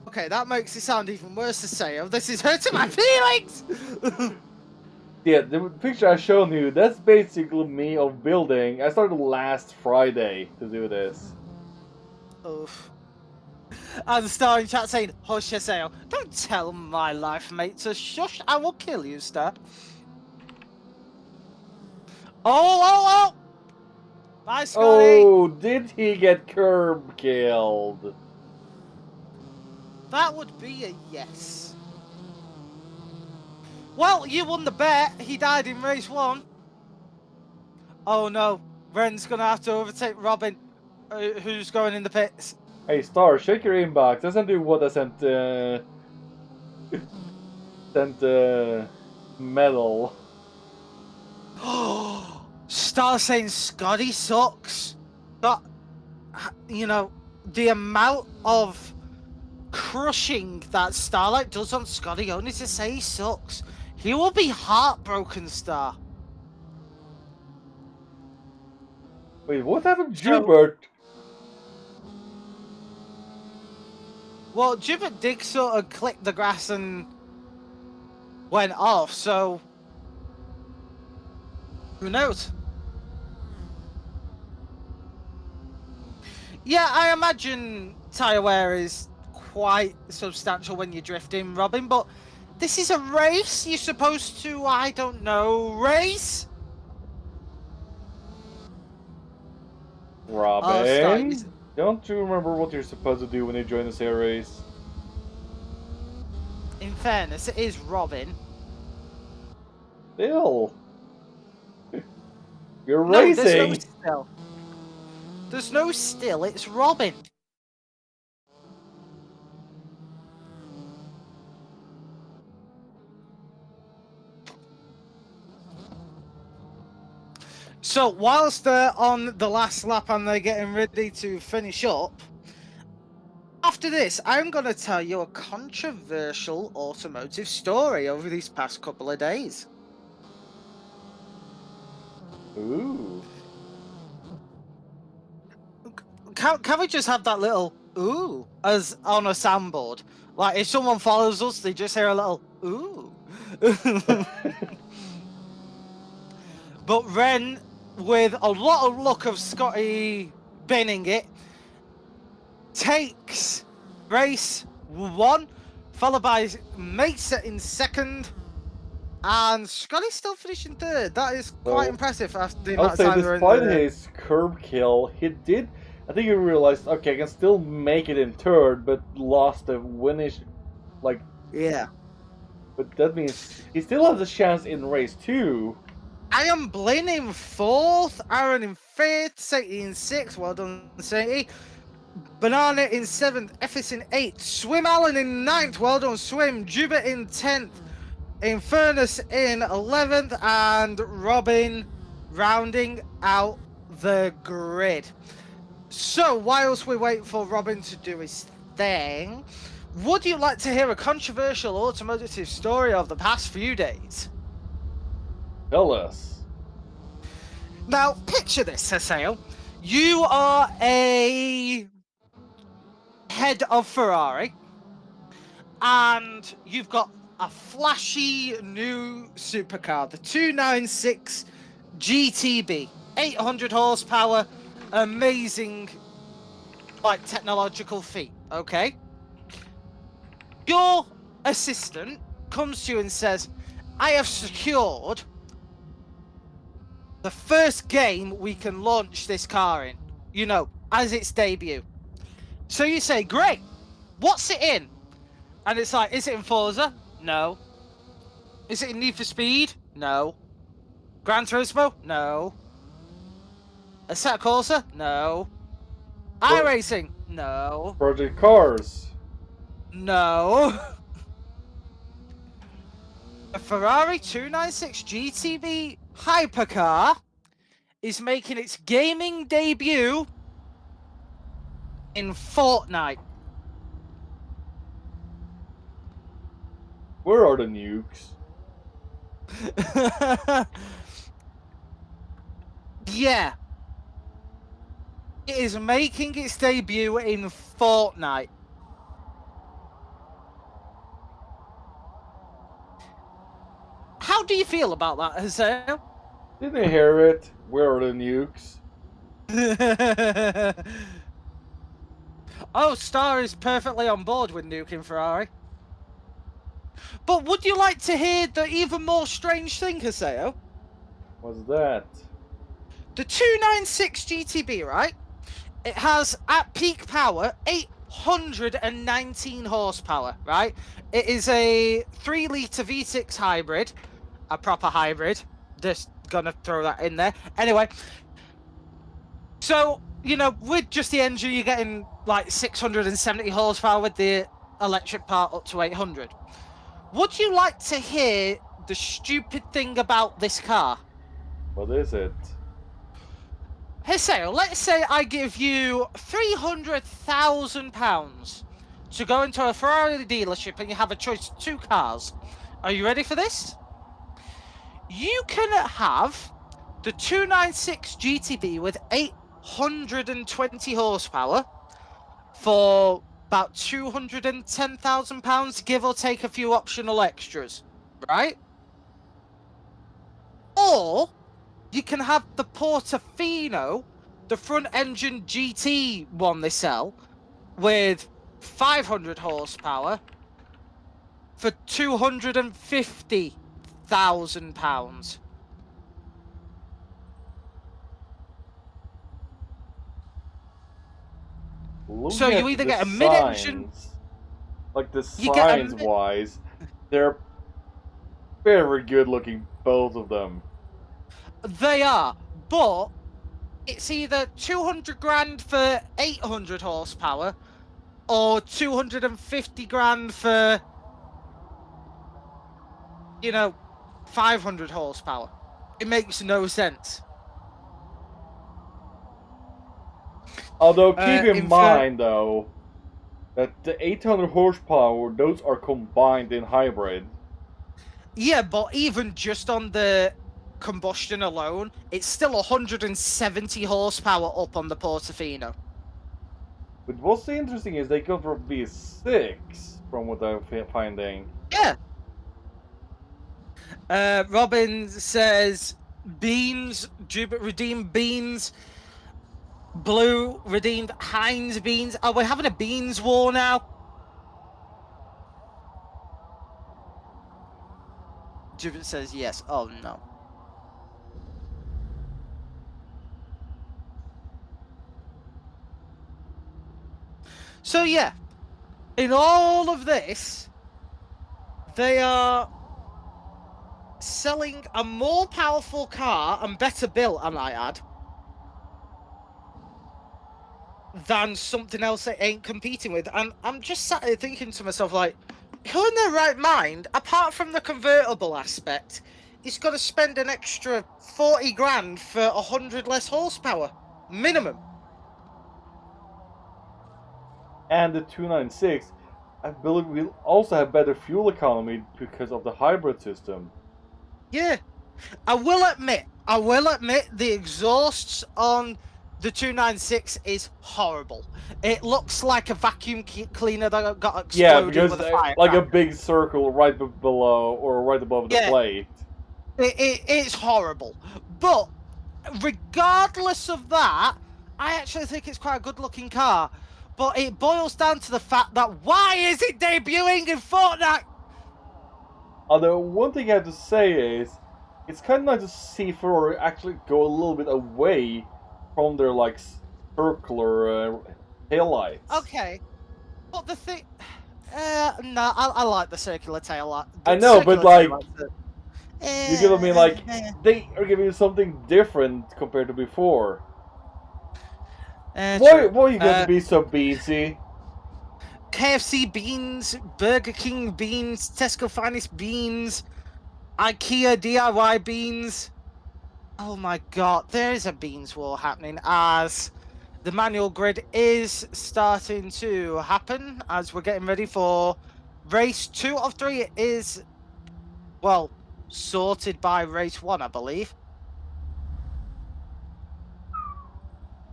Okay, that makes it sound even worse to say. Oh, this is hurting my feelings! Yeah, the picture I showed you, that's basically me of building. I started last Friday to do this. Oof. And the star in chat saying, hush, Haseo, don't tell my life mate to shush, I will kill you, Star. Oh! Bye, Scotty! Oh, did he get curb killed? That would be a yes. Well, you won the bet. He died in race 1. Oh no, Ren's gonna have to overtake Robin, who's going in the pits. Hey, Star, check your inbox. Doesn't do what I sent, medal. Star saying Scotty sucks. But, you know, the amount of crushing that Starlight does on Scotty only to say he sucks. He will be heartbroken, Star. Wait, what happened to Jubert? Well, Jubert did sort of click the grass and went off, so who knows? Yeah, I imagine tyre wear is quite substantial when you're drifting, Robin, but this is a race. You're supposed to, I don't know, race? Robin? Don't you remember what you're supposed to do when you join a series? In fairness, it is Robin. Still. You're racing! There's no still. There's no still, it's Robin. So, whilst they're on the last lap and they're getting ready to finish up, after this, I'm going to tell you a controversial automotive story over these past couple of days. Ooh. Can we just have that little ooh as on a soundboard? Like, if someone follows us, they just hear a little ooh. But Ren, with a lot of luck of Scotty binning it, takes race 1, followed by Mesa in 2nd, and Scotty's still finishing 3rd. That is quite impressive after the amount of time they're in the... Despite his curb kill, he did... I think he realized, okay, I can still make it in 3rd, but lost the finish, like... Yeah. But that means he still has a chance in race 2. I am Blin in 4th, Aaron in 5th, Sadie in 6th, well done Sadie. Banana in 7th, Effis in 8th, Swim Allen in 9th, well done Swim, Jubert in 10th, Infernus in 11th, and Robin rounding out the grid. So, whilst we wait for Robin to do his thing, would you like to hear a controversial automotive story of the past few days? Tell us. Now, picture this, Haseo. You are a head of Ferrari, and you've got a flashy new supercar, the 296 GTB, 800 horsepower, amazing, like, technological feat, okay? Your assistant comes to you and says, I have secured the first game we can launch this car in, you know, as its debut. So you say, great, what's it in? And it's like, is it in Forza? No. Is it in Need for Speed? No. Gran Turismo? No. Assetto Corsa? No. iRacing? No. Project Cars? No. A Ferrari 296 GTB hypercar is making its gaming debut in Fortnite. Where are the nukes? Yeah. It is making its debut in Fortnite. How do you feel about that, Hazel? Didn't hear it. Where are the nukes? Oh, Star is perfectly on board with nuking Ferrari. But would you like to hear the even more strange thing, Haseo? What's that? The 296 GTB, right? It has, at peak power, 819 horsepower, right? It is a 3-litre V6 hybrid, a proper hybrid. Just gonna throw that in there. Anyway, so, you know, with just the engine, you're getting like 670 horsepower, with the electric part up to 800. Would you like to hear the stupid thing about this car? What is it? Hiseo, let's say I give you £300,000 to go into a Ferrari dealership and you have a choice of 2 cars. Are you ready for this? You can have the 296 GTB with 820 horsepower for about £210,000, give or take a few optional extras, right? Or you can have the Portofino, the front engine GT one they sell, with 500 horsepower for £250,000. So you either get a mid-engine, like the signs wise, they're very good looking, both of them. They are, but it's either 200 grand for 800 horsepower or 250 grand for, you know, 500 horsepower. It makes no sense. Although keep in mind though that the 800 horsepower, those are combined in hybrid. Yeah, but even just on the combustion alone, it's still 170 horsepower up on the Portofino. But what's interesting is they come from V6, from what I'm finding. Yeah. Robin says beans, redeem beans. Blue redeemed Heinz beans. Oh, we're having a beans war now. Jubit says yes. Oh no. So yeah, in all of this, they are selling a more powerful car and better built, I might add, than something else they ain't competing with. And I'm just sat here thinking to myself, like, who in their right mind, apart from the convertible aspect, is going to spend an extra 40 grand for 100 less horsepower? Minimum. And the 296, I believe, will also have better fuel economy because of the hybrid system. Yeah. I will admit, the exhausts on the 296 is horrible. It looks like a vacuum cleaner that got exploded with a firecracker. Like a big circle right below or right above the plate. It's horrible. But regardless of that, I actually think it's quite a good-looking car. But it boils down to the fact that why is it debuting in Fortnite? Although one thing I have to say is, it's kind of nice to see Ferrari actually go a little bit away from their like circular taillights. Okay, but the thing, no, I like the circular tail light. I know, but like, you give me like they are giving you something different compared to before. Why are you going to be so beansy? KFC beans, Burger King beans, Tesco Finest beans, IKEA DIY beans. Oh my god, there is a beans war happening as the manual grid is starting to happen as we're getting ready for race 2 of 3. It is, well, sorted by race 1, I believe.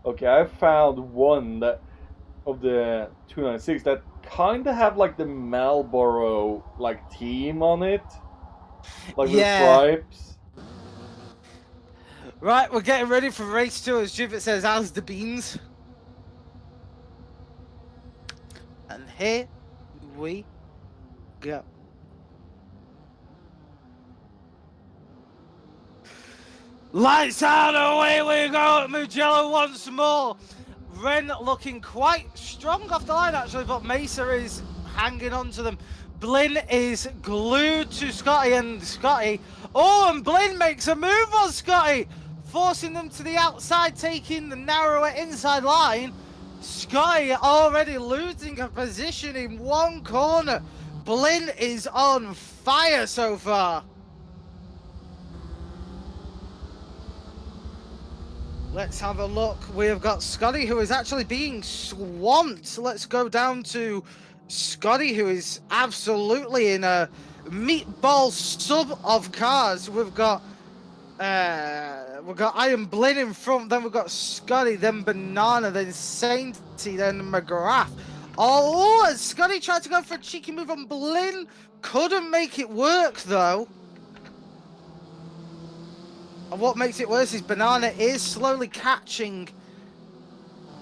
Okay, I found one that of the 296 that kind of have like the Marlboro like team on it, like the stripes. Right, we're getting ready for race 2 as Jupiter says, how's the beans? And here we go. Lights out, away we go at Mugello once more. Ren looking quite strong off the line actually, but Mesa is hanging on to them. Blinn is glued to Scotty and Scotty. Oh, and Blinn makes a move on Scotty, forcing them to the outside, taking the narrower inside line. Scotty already losing a position in one corner. Blinn is on fire so far. Let's have a look. We have got Scotty, who is actually being swamped. Let's go down to Scotty, who is absolutely in a meatball sub of cars. We've got Iron Blinn in front, then we've got Scotty, then Banana, then Sainty, then McGrath. Oh, and Scotty tried to go for a cheeky move on Blinn. Couldn't make it work though. And what makes it worse is Banana is slowly catching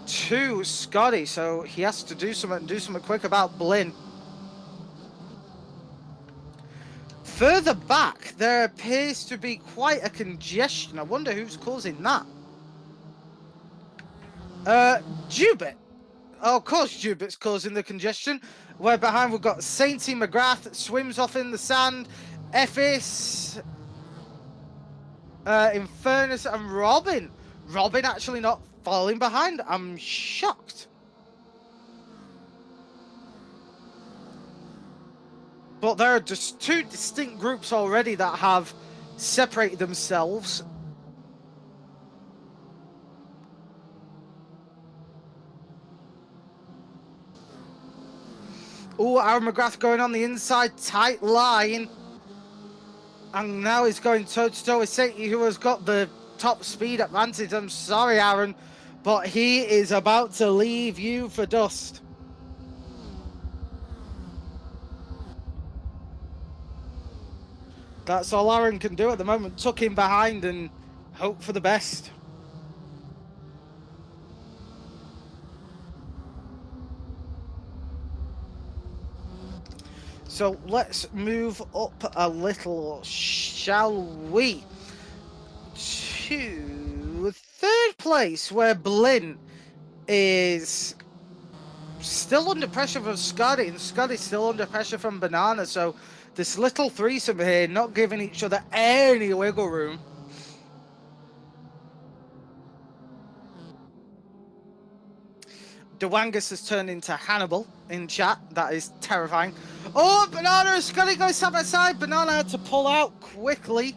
to Scotty, so he has to do something quick about Blinn. Further back, there appears to be quite a congestion. I wonder who's causing that. Jubit. Oh, of course Jubit's causing the congestion. Where behind we've got Sainty McGrath that swims off in the sand. Effis, Infernus and Robin. Robin actually not falling behind. I'm shocked. But there are just two distinct groups already that have separated themselves. Oh, Aaron McGrath going on the inside, tight line. And now he's going toe-to-toe with Sainty, who has got the top speed advantage. I'm sorry, Aaron, but he is about to leave you for dust. That's all Aaron can do at the moment. Tuck him behind and hope for the best. So let's move up a little, shall we? To third place, where Blinn is still under pressure from Scotty, and Scotty's still under pressure from Banana. So this little threesome here, not giving each other any wiggle room. Dewangus has turned into Hannibal in chat. That is terrifying. Oh, Banana and Scotty go side by side. Banana had to pull out quickly.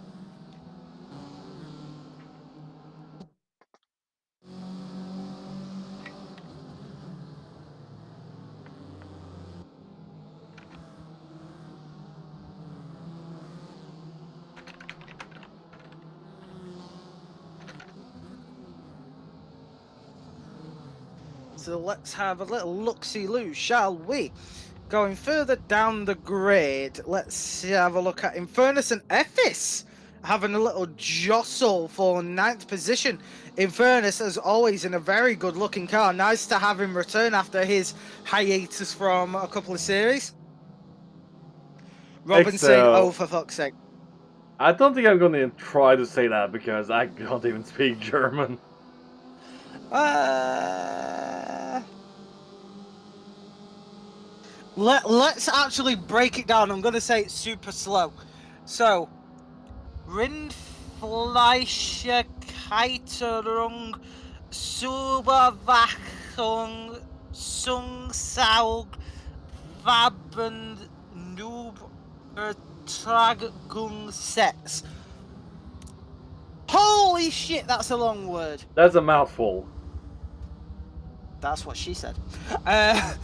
So let's have a little look-see-loo, shall we? Going further down the grid, let's have a look at Infernus and Ephes having a little jostle for 9th position. Infernus, as always, in a very good-looking car. Nice to have him return after his hiatus from a couple of series. Robin saying, oh, for fuck's sake. I don't think I'm going to try to say that because I don't even speak German. Let's actually break it down. I'm going to say it super slow. So, Rindfleische Keiterung, Superwachung, Sungsaug, Waben, Übertragungssetz. Holy shit, that's a long word. That's a mouthful. That's what she said. I'm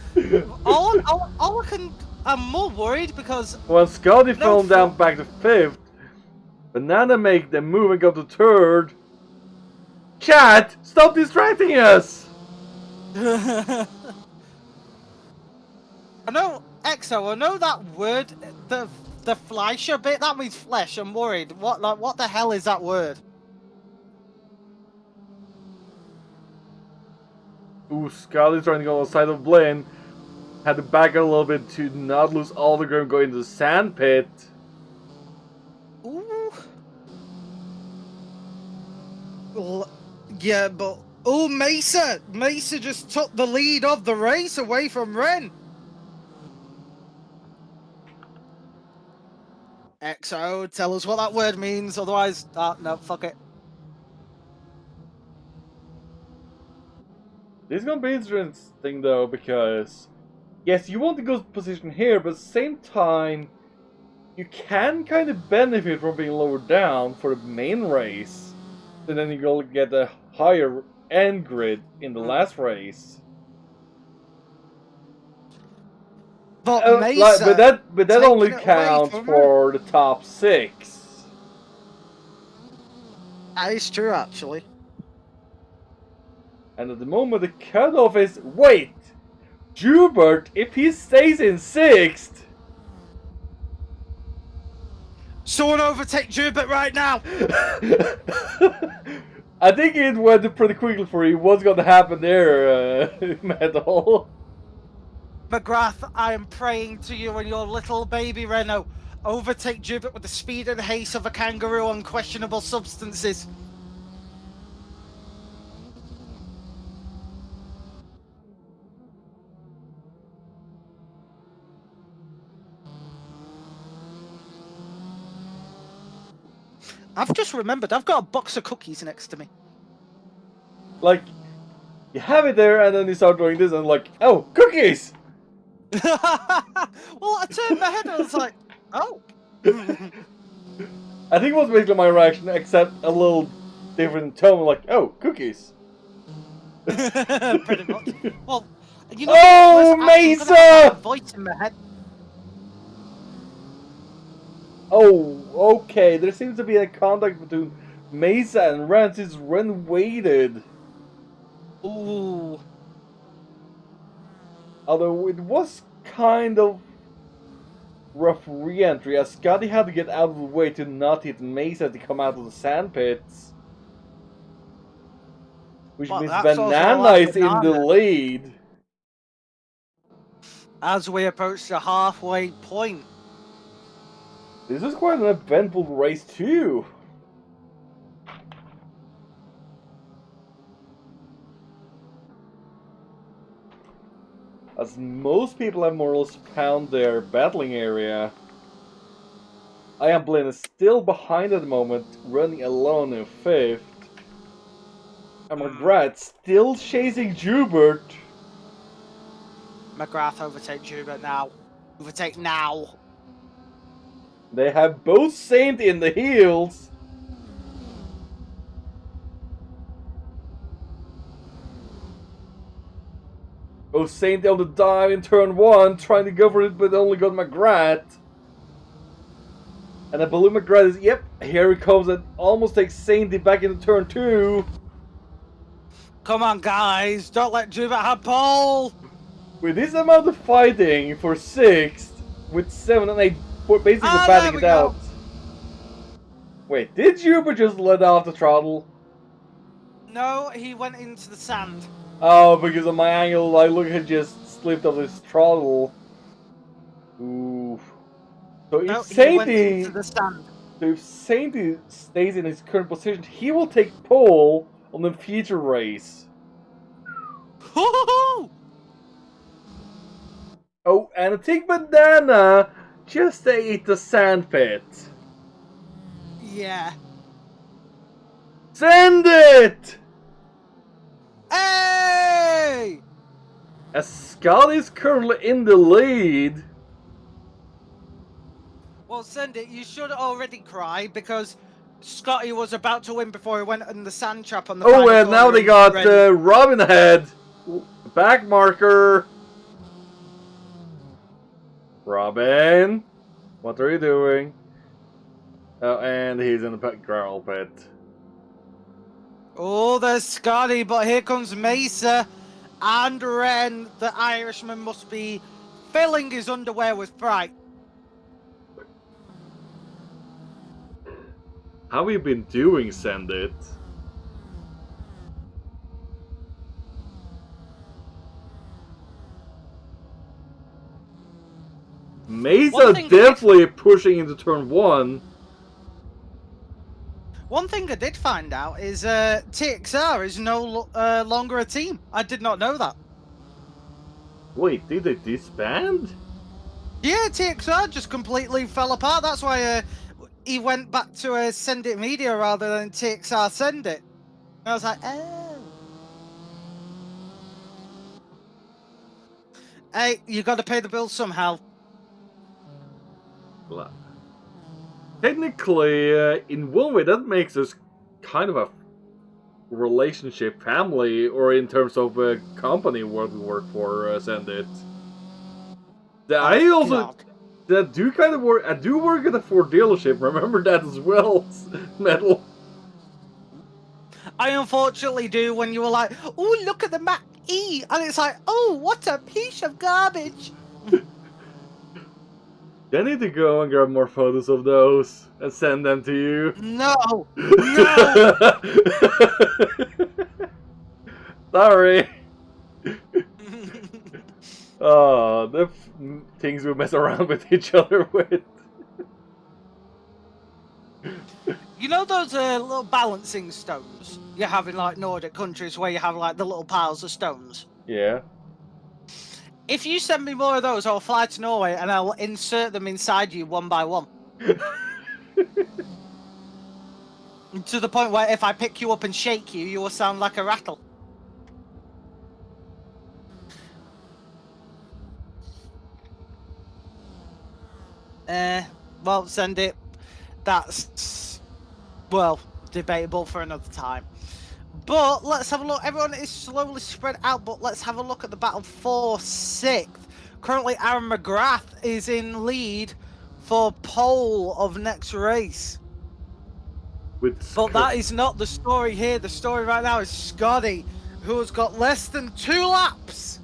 more worried because when Scotty fell down back to 5th, Banana make the move and go to 3rd. Chat, stop distracting us! I know, Exo, I know that word, the Fleischer bit, that means flesh. I'm worried. What the hell is that word? Ooh, Scotty's trying to go on the side of Blaine. Had to back out a little bit to not lose all the ground going into the sand pit. Ooh. Yeah, but... Oh, Mesa! Mesa just took the lead of the race away from Ren. XO, tell us what that word means, otherwise... no, fuck it. This is going to be interesting though, because... Yes, you want to go position here, but at the same time... You can kind of benefit from being lower down for the main race. And then you go get a higher end grid in the last race. But Mesa, but that only counts for the top 6. That is true, actually. And at the moment, the cutoff is wait, Jubert, if he stays in 6th. Someone overtake Jubert right now. I think it went pretty quickly for you. What's going to happen there, Metal? McGrath, I am praying to you and your little baby Renault. Overtake Jubert with the speed and haste of a kangaroo on questionable substances. I've just remembered, I've got a box of cookies next to me. Like, you have it there and then you start doing this and like, oh, cookies! Well, I turned my head and I was like, oh. I think it was basically my reaction, except a little different tone, like, oh, cookies. Pretty much. Well, you know, oh, Mesa! Voice in my head. Oh, okay. There seems to be a contact between Mesa and Ren since Ren waited. Ooh. Although it was kind of rough re-entry, as Scotty had to get out of the way to not hit Mesa to come out of the sand pits. Which means Banana is in the lead. As we approach the halfway point. This is quite an eventful race too. As most people have more or less found their battling area, I Am Blaine is still behind at the moment, running alone in 5th. And McGrath still chasing Jubert. McGrath overtake Jubert now. Overtake now. They have both Saint in the heels. Both Saint on the dive in turn 1, trying to go for it, but only got McGrath. And I believe McGrath is, yep, here he comes and almost takes Saint back into turn 2. Come on, guys. Don't let Jubit have pole. With this amount of fighting for 6th, with 7 and 8 basically batting it out. Wait, did Jubit just let off the throttle? No, he went into the sand. Oh, because of my angle, I look at just slipped off his throttle. Ooh. So No, if he went into the sand. So if Sainty stays in his current position, he will take pole on the future race. Hoo-hoo-hoo! Oh, and I think Banana just ate the sand pit. Yeah. Send it! Hey! As Scott is currently in the lead. Well, send it. You should already cry because Scotty was about to win before he went in the sand trap on the final And now they got Robin ahead. Back marker. Robin, what are you doing? Oh, and he's in the gravel pit. Oh, there's Scotty, but here comes Mesa and Ren. The Irishman must be filling his underwear with fright. How have you been doing, Send It? Mesa definitely pushing into turn 1. One thing I did find out is TXR is no longer a team. I did not know that. Wait, did they disband? Yeah, TXR just completely fell apart. That's why he went back to Send It Media rather than TXR Send It. And I was like, oh. Hey, you got to pay the bills somehow. Technically, in one way, that makes us kind of a relationship, family, or in terms of a company what we work for, Send It. I also do kind of work. I do work at a Ford dealership. Remember that as well, Metal. I unfortunately do. When you were like, "Oh, look at the Mac E," and it's like, "Oh, what a piece of garbage." I need to go and grab more photos of those and send them to you. No, no. Sorry. Oh, the things we mess around with each other with. You know those little balancing stones you have in like Nordic countries where you have like the little piles of stones? Yeah. If you send me more of those, I'll fly to Norway and I'll insert them inside you one by one. To the point where if I pick you up and shake you, you will sound like a rattle. Well, Send It. That's, well, debatable for another time. But let's have a look. Everyone is slowly spread out, but let's have a look at the battle for 6th. Currently, Aaron McGrath is in lead for pole of next race. But that is not the story here. The story right now is Scotty, who has got less than 2 laps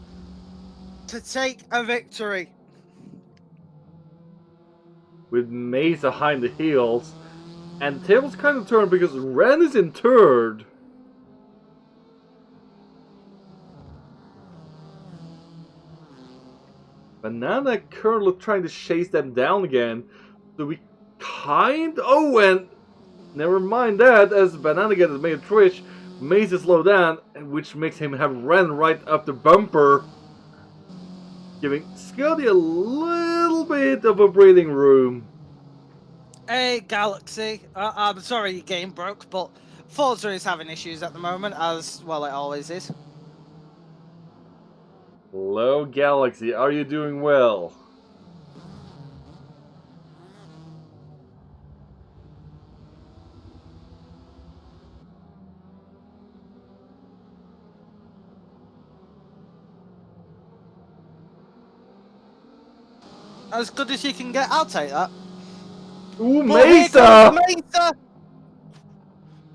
to take a victory. With Maze behind the heels. And the tables kind of turned because Ren is in 3rd. Banana currently trying to chase them down again. So we oh, and never mind that, as Banana gets made a twitch, Maze is slow down, which makes him have Ren right up the bumper, giving Scotty a little bit of a breathing room. Hey, Galaxy. I'm sorry your game broke, but Forza is having issues at the moment, as well it always is. Hello, Galaxy. Are you doing well? As good as you can get, I'll take that. Ooh, Mesa! Mesa!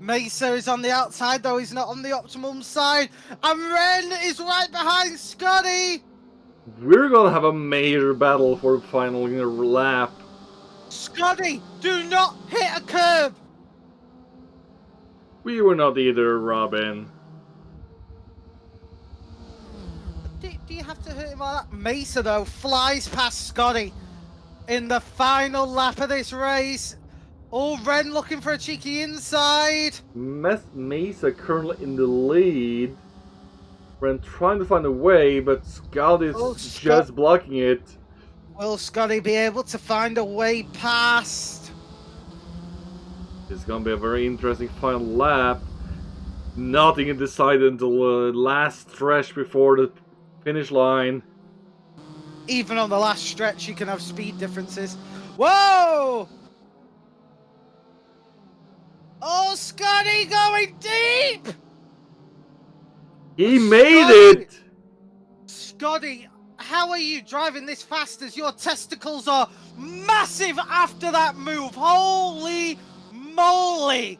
Mesa is on the outside, though he's not on the optimum side. And Ren is right behind Scotty. We're gonna have a major battle for the final lap. Scotty, do not hit a curb. We were not either, Robin. Do you have to hurt him like that? Mesa, though, flies past Scotty in the final lap of this race. Oh, Ren looking for a cheeky inside. Mesa currently in the lead. Ren trying to find a way, but Scott is just blocking it. Will Scotty be able to find a way past? It's gonna be a very interesting final lap. Nothing is decided until the last stretch before the finish line. Even on the last stretch, you can have speed differences. Whoa! Oh, Scotty going deep! He made it! Scotty, how are you driving this fast as your testicles are massive after that move? Holy moly!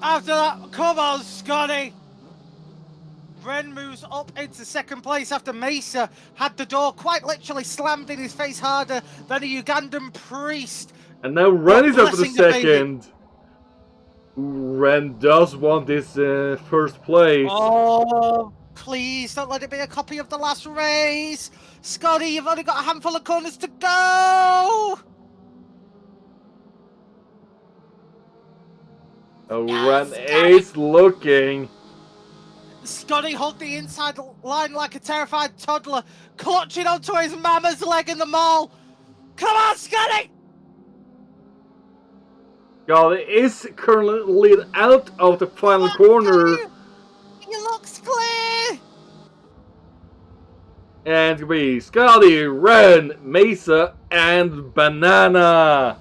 After that, come on, Scotty! Ren moves up into second place after Mesa had the door quite literally slammed in his face harder than a Ugandan priest. And now Ren is up to the second. Ren does want this first place. Oh, please don't let it be a copy of the last race. Scotty, you've only got a handful of corners to go. Ren is looking. Scotty hugged the inside line like a terrified toddler, clutching onto his mama's leg in the mall. Come on, Scotty! God is currently lead out of the final corner. He looks clear. And it's gonna be Scotty, Ren, Mesa, and Banana.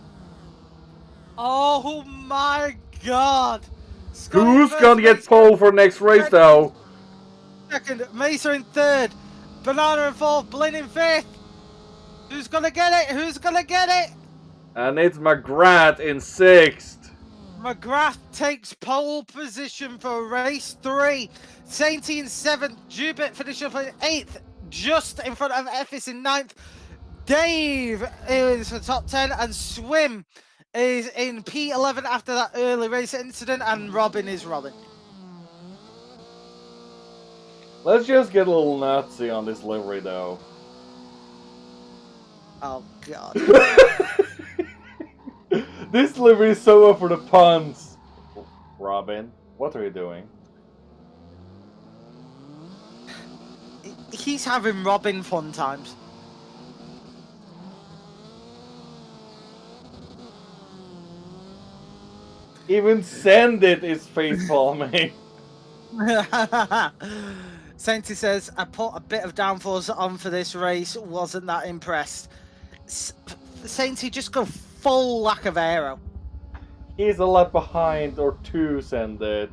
Oh my God! Scotty Who's gonna get pole for next race, though? Second, Mesa in third, Banana in fourth, Blinn in fifth. Who's gonna get it? Who's gonna get it? And it's McGrath in sixth. McGrath takes pole position for race 3. Sainty in 7th. Jubit finishes up in 8th, just in front of Effis in 9th. Dave is the top 10, and Swim is in P11 after that early race incident, and Robin is Robin. Let's just get a little Nazi on this livery, though. Oh, God. This livery is so up for the puns. Robin, what are you doing? He's having Robin fun times. Even Send It is face palming. Sainty says, I put a bit of downforce on for this race, wasn't that impressed. Sainty, just go full lack of aero. He's a lap behind, or 2, Send It.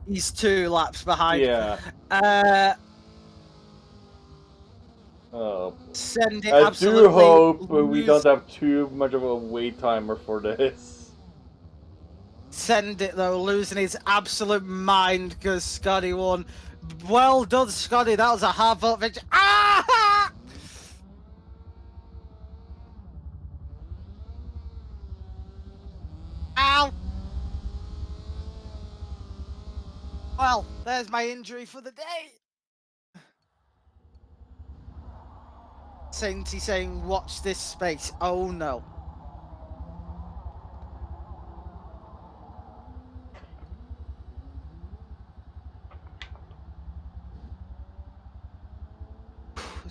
He's 2 laps behind. Yeah. Send It I absolutely do hope we don't have too much of a wait timer for this. Send It, though, losing his absolute mind because Scotty won. Well done, Scotty. That was a hard vote victory. Ah! Ow! Well, there's my injury for the day. Sainty saying, watch this space. Oh no.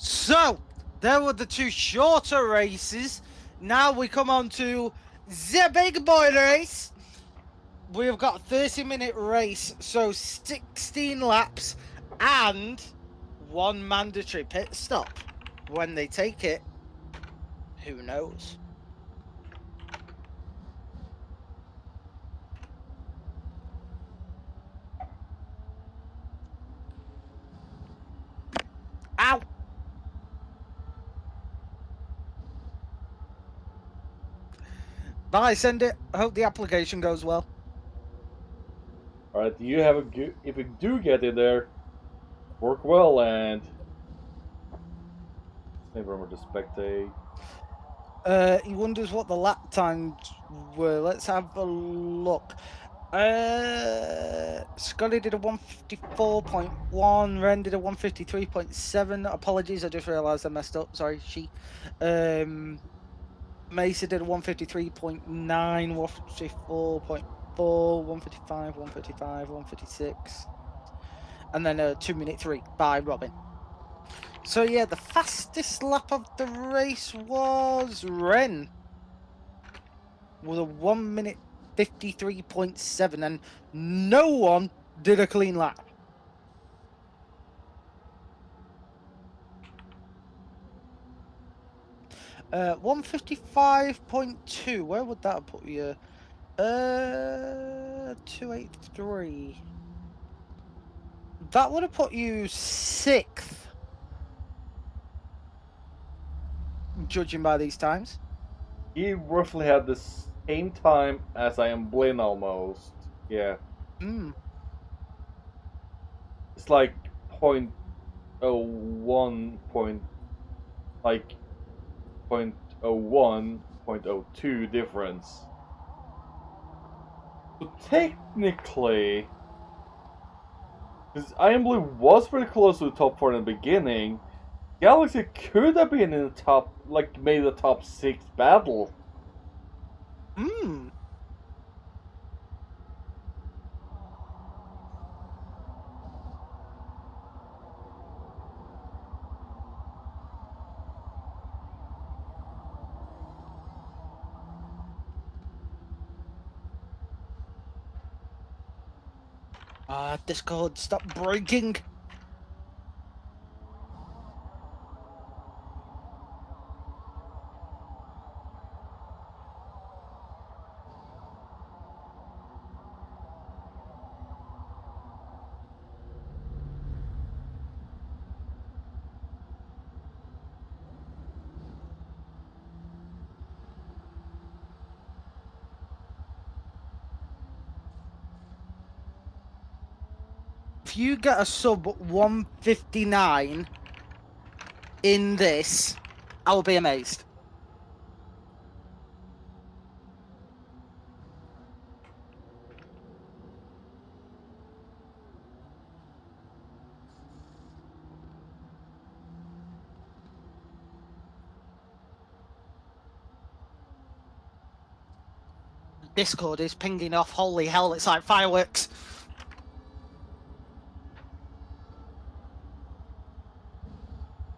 So, there were the 2 shorter races. Now we come on to the big boy race. We've got a 30-minute race, so 16 laps and 1 mandatory pit stop. When they take it, who knows? Ow! Bye, send it. I hope the application goes well. Alright, you have a good. If you do get in there, work well and. Never remember to spectate. He wonders what the lap times were. Let's have a look. Scotty did a 154.1. Ren did a 153.7. Apologies, I just realised I messed up. Sorry, she. Mesa did a 153.9, 154.4, 155, 155, 156. And then a 2-minute 3 by Robin. So yeah, the fastest lap of the race was Ren with a 1 minute 53.7, and no one did a clean lap. Uh, 155.2. Where would that have put you? 283. That would have put you 6th, judging by these times. He roughly had the same time as I am Blin almost. Yeah. It's like 0.01 point, like 0.01, 0.02 difference. So technically, because Iron Blue was pretty close to the top 4 in the beginning, Galaxy could have been in the top, like made the top 6 battle. Discord, stop breaking. If you get a sub 159 in this, I'll be amazed. Discord is pinging off. Holy hell, it's like fireworks.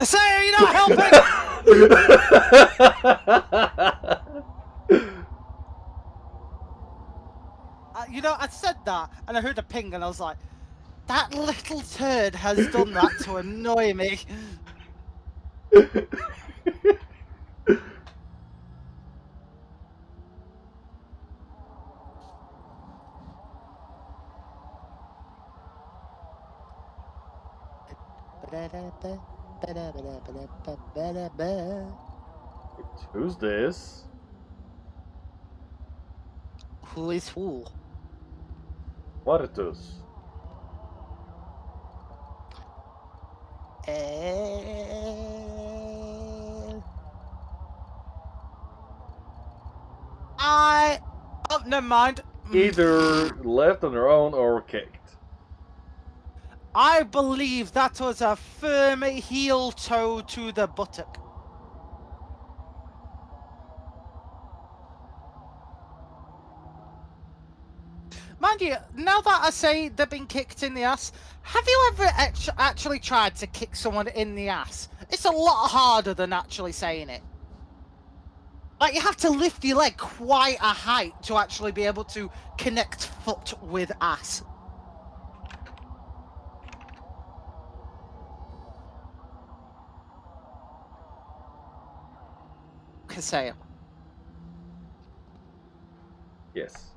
Say, you're not helping! I said that, and I heard a ping, and I was like, that little turd has done that to annoy me. Who's this? Who is who? Vartus. Oh, never mind. Either left on their own or kicked. I believe that was a firm heel toe to the buttock. Mind you, now that I say they've been kicked in the ass, have you ever actually tried to kick someone in the ass? It's a lot harder than actually saying it. Like, you have to lift your leg quite a height to actually be able to connect foot with ass. Kaseo. Yes.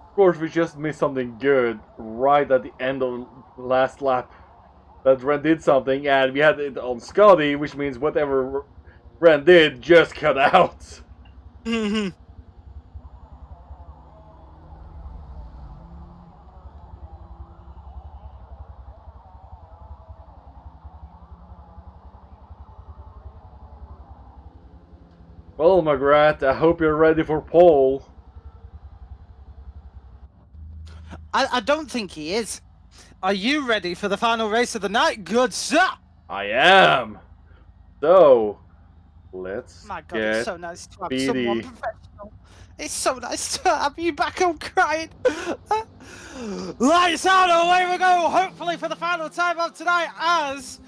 Of course, we just missed something good right at the end of last lap that Ren did something, and we had it on Scotty, which means whatever Ren did just cut out. Well, McGrath, I hope you're ready for pole. I don't think he is. Are you ready for the final race of the night, good sir? I am. So, let's My God, get it's so nice to have speedy. someone professional. It's so nice to have you back home crying. Lights out, away we go, hopefully for the final time of tonight, as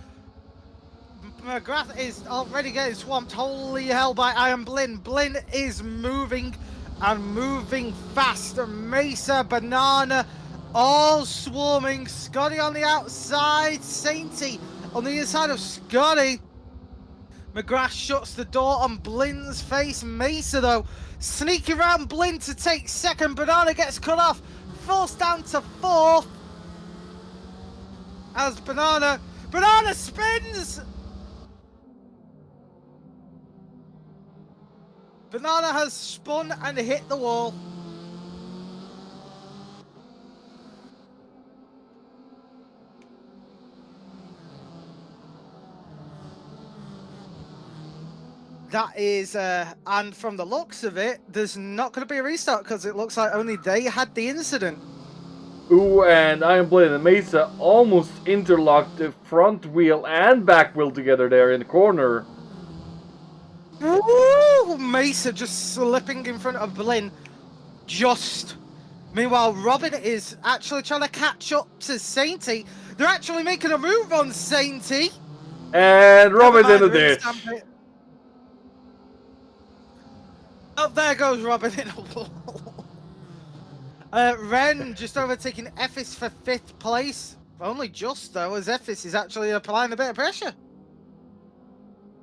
McGrath is already getting swamped, holy hell, by Iron Blin. Blin is moving and moving fast. Mesa, Banana, all swarming. Scotty on the outside, Sainty on the inside of Scotty. McGrath shuts the door on Blin's face. Mesa, though, sneaking around Blin to take second. Banana gets cut off, falls down to fourth. As Banana spins! Banana has spun and hit the wall. That is, and from the looks of it, there's not going to be a restart because it looks like only they had the incident. Ooh, and Iron Blade and Mesa almost interlocked the front wheel and back wheel together there in the corner. Ooh, Mesa just slipping in front of Blin. Meanwhile, Robin is actually trying to catch up to Sainty. They're actually making a move on Sainty. And Robin in the ditch. Oh, there goes Robin in a wall. Ren just overtaking Effis for 5th place. Only just, though, as Effis is actually applying a bit of pressure.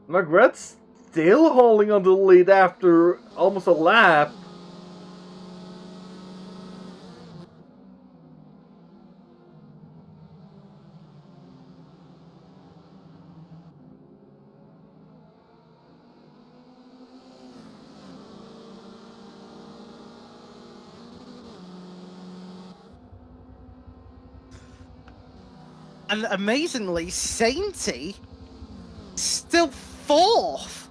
McGrath's still holding on to the lead after almost a lap. And amazingly, Sainty still 4th.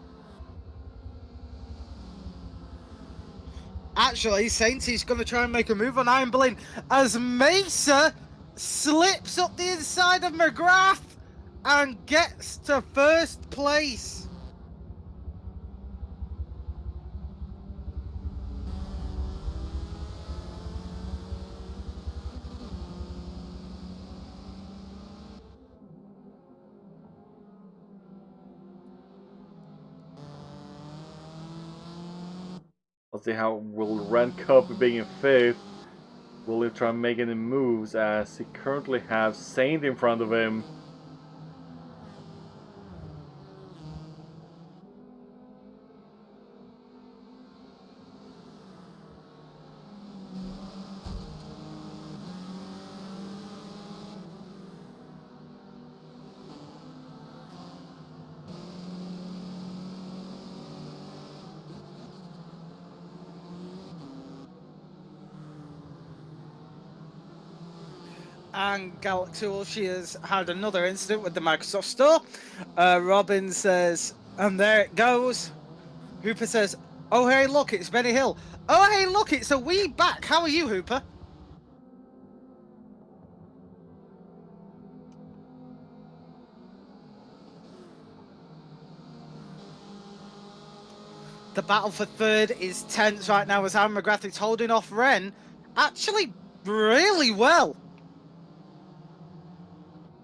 Actually, Sainty's going to try and make a move on Iron Blin as Mesa slips up the inside of McGrath and gets to 1st place. Let's see how will Ren cope being in 5th. Will he try and make any moves as he currently has Saint in front of him. And Galaxy, well, she has had another incident with the Microsoft Store. Robin says, and there it goes. Hooper says, oh, hey, look, it's Benny Hill. Oh, hey, look, it's a wee back. How are you, Hooper? The battle for 3rd is tense right now as Aaron McGrath is holding off Ren. Actually, really well.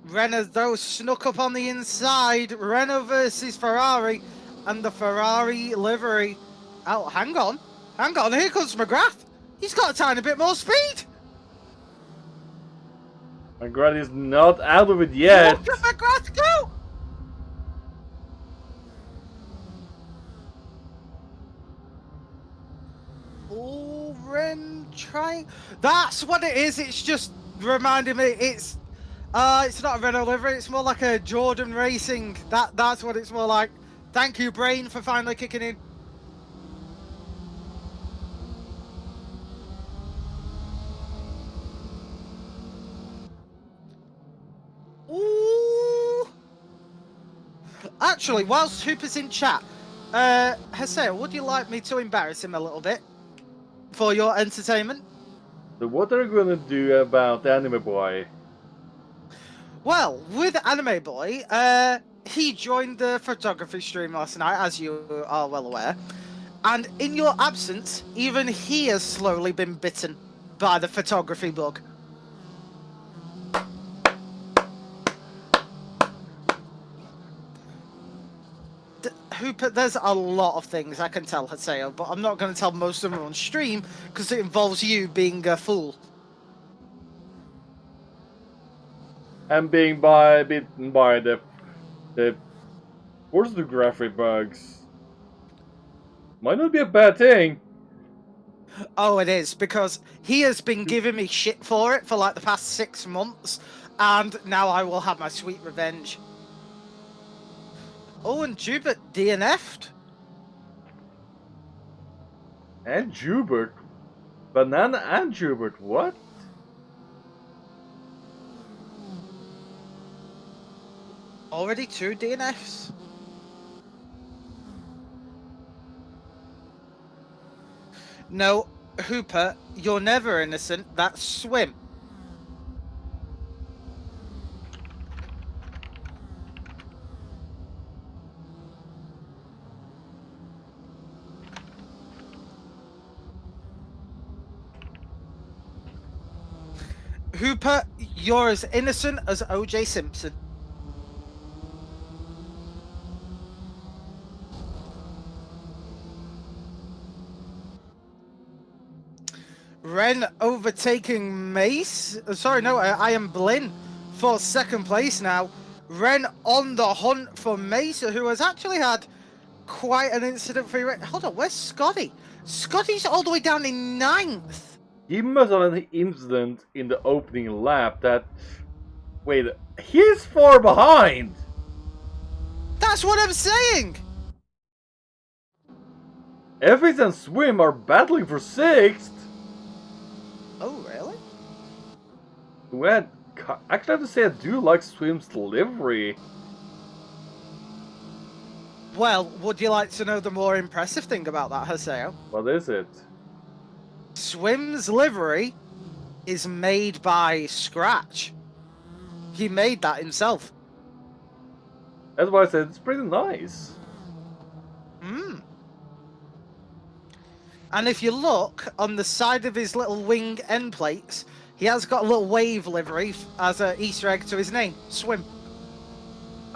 Renault, though, snuck up on the inside. Renault versus Ferrari, and the Ferrari livery. Oh, hang on. Here comes McGrath. He's got a tiny bit more speed. McGrath is not out of it yet. Look at McGrath go. Ren trying. That's what it is. It's just reminding me. It's It's not a Renault livery. It's more like a Jordan Racing. That's what it's more like. Thank you, Brain, for finally kicking in. Ooh. Actually, whilst Hooper's in chat, Haseo, would you like me to embarrass him a little bit for your entertainment? So what are you gonna do about Anime Boy? Well, with Anime Boy, he joined the photography stream last night, as you are well aware. And in your absence, even he has slowly been bitten by the photography bug. Hooper, there's a lot of things I can tell Haseo, but I'm not going to tell most of them on stream because it involves you being a fool. And being bitten by the photography bugs might not be a bad thing. Oh, it is, because he has been giving me shit for it for like the past 6 months, and now I will have my sweet revenge. Oh, and Jubert DNF'd. And Jubert. Banana and Jubert, what? Already 2 DNFs? No, Hooper, you're never innocent. That's Swim. Hooper, you're as innocent as O.J. Simpson. Ren overtaking Mace. Sorry, no, I am Blinn for 2nd place now. Ren on the hunt for Mace, who has actually had quite an incident-free rate. Hold on, where's Scotty? Scotty's all the way down in 9th. He must have an incident in the opening lap that... Wait, he's far behind! That's what I'm saying! Evans and Swim are battling for 6th! Oh, really? Well, actually I have to say I do like Swim's livery. Well, would you like to know the more impressive thing about that, Haseo? What is it? Swim's livery is made by scratch. He made that himself. That's why I said it's pretty nice. Hmm. And if you look on the side of his little wing end plates, he has got a little wave livery as an Easter egg to his name, Swim.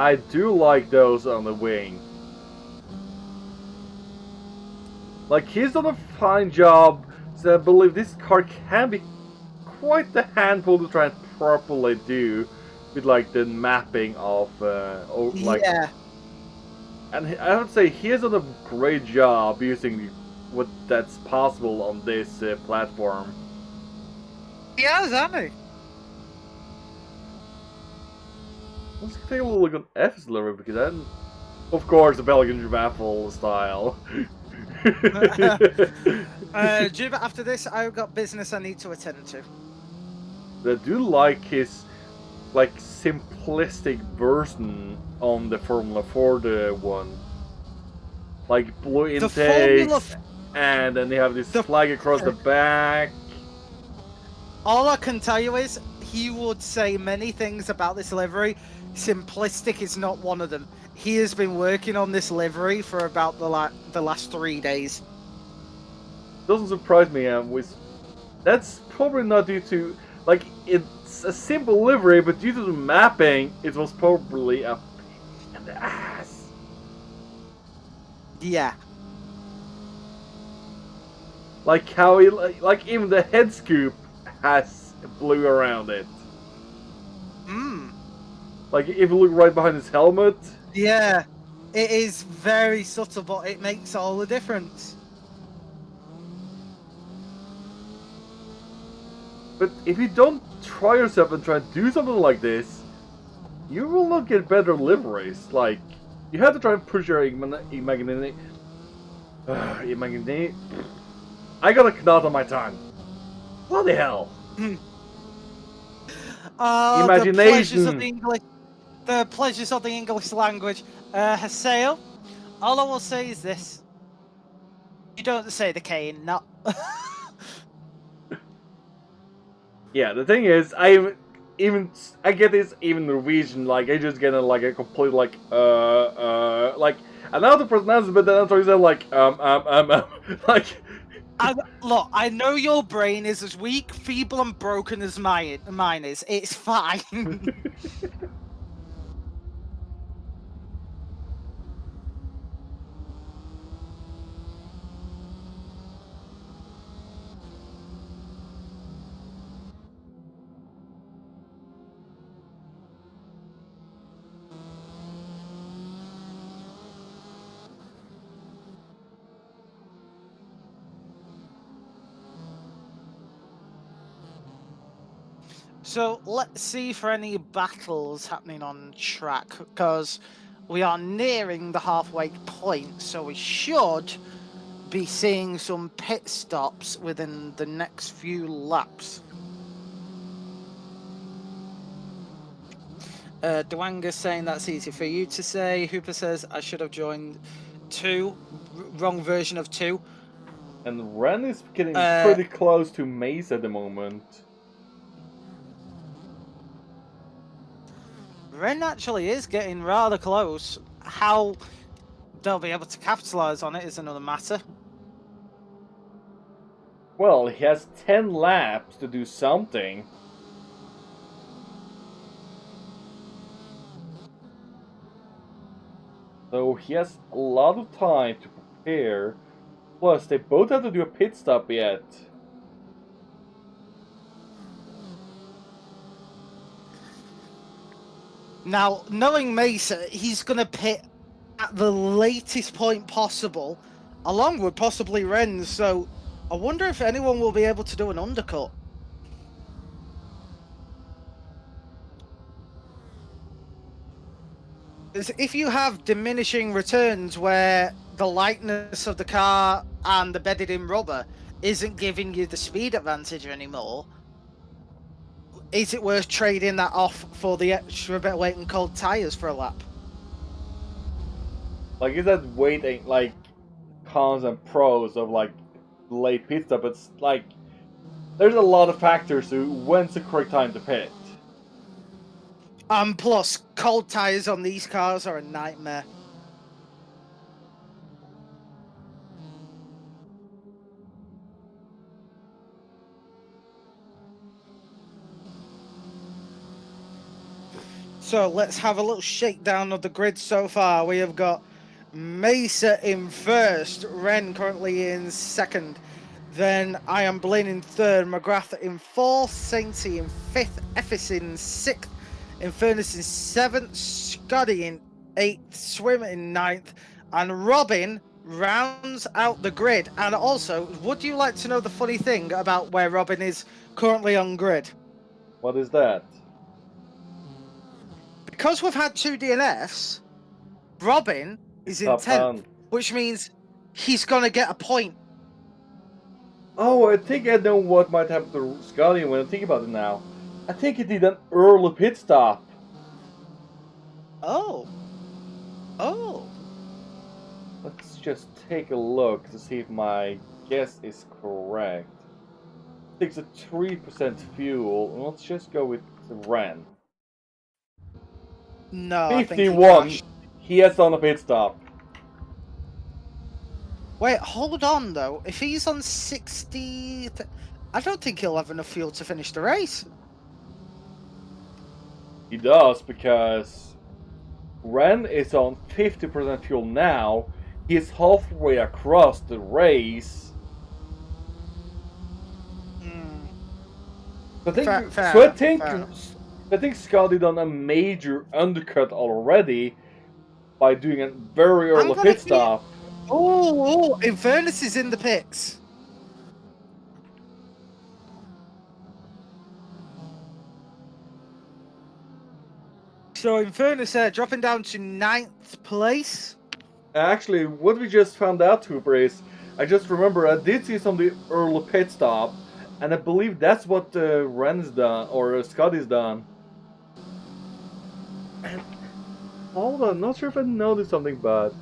I do like those on the wing. Like, he's done a fine job, so I believe this car can be quite the handful to try and properly do with, like, the mapping of, like... Yeah. And I have to say, he has done a great job using what that's possible on this platform. He has, hasn't he? Let's take a little look on F's livery, because then... Of course, the Belgian Raffle style. Juba, after this, I've got business I need to attend to. I do like his, like, simplistic version on the Formula 4 one. Like, blue intakes, and then they have this flag across the back. All I can tell you is, he would say many things about this livery. Simplistic is not one of them. He has been working on this livery for about the last 3 days. Doesn't surprise me, that's probably not due to, like, it's a simple livery, but due to the mapping, it was probably a pain in the ass. Yeah. Like how he, like even the head scoop has blue around it. Like if you look right behind his helmet. Yeah, it is very subtle, but it makes all the difference. But if you don't try yourself and try to do something like this, you will not get better liveries. Like, you have to try and push your imagination. I got a knot on my tongue. What the hell? Imagination. The pleasures of the English language. Haseo, all I will say is this. You don't say the K in not. Yeah, the thing is, I get this even Norwegian, like, I just get like a complete, like, another pronounce it, but then after you like, like... Look, I know your brain is as weak, feeble, and broken as mine is. It's fine. So let's see for any battles happening on track, because we are nearing the halfway point, so we should be seeing some pit stops within the next few laps. Dwanga's saying that's easy for you to say. Hooper says I should have joined 2. Wrong version of 2. And Ren is getting pretty close to Mace at the moment. Ren actually is getting rather close. How they'll be able to capitalize on it is another matter. Well, he has 10 laps to do something. So he has a lot of time to prepare. Plus, they both have to do a pit stop yet. Now, knowing Mesa, he's going to pit at the latest point possible, along with possibly Ren, so I wonder if anyone will be able to do an undercut. If you have diminishing returns where the lightness of the car and the bedded in rubber isn't giving you the speed advantage anymore, is it worth trading that off for the extra bit of weight and cold tires for a lap? Like, is that weight, like, cons and pros of, like, late pit stop? It's like, there's a lot of factors to when's the correct time to pit. Plus, cold tires on these cars are a nightmare. So let's have a little shakedown of the grid so far. We have got Mesa in first, Ren currently in second. Then I Am Blaine in third, McGrath in fourth, Sainty in fifth, Effis in sixth, Infernus in seventh, Scotty in eighth, Swim in ninth, and Robin rounds out the grid. And also, would you like to know the funny thing about where Robin is currently on grid? What is that? Because we've had 2 DNFs, Robin is in 10th, which means he's going to get a point. Oh, I think I know what might happen to Scotty when I think about it now. I think he did an early pit stop. Oh. Oh. Let's just take a look to see if my guess is correct. 63% fuel, and let's just go with Ren. No, 51. He has done a pit stop. Wait, hold on though. If he's on 60, I don't think he'll have enough fuel to finish the race. He does, because Ren is on 50% fuel now. He's halfway across the race. I think Scotty done a major undercut already by doing a very early pit stop. Oh, Infernus is in the pits. So in fairness, dropping down to 9th place. Actually, what we just found out, Cooper, is I just remember I did see some of the early pit stop, and I believe that's what Ren's done, or Scotty's done. And hold on, not sure if I noticed something, but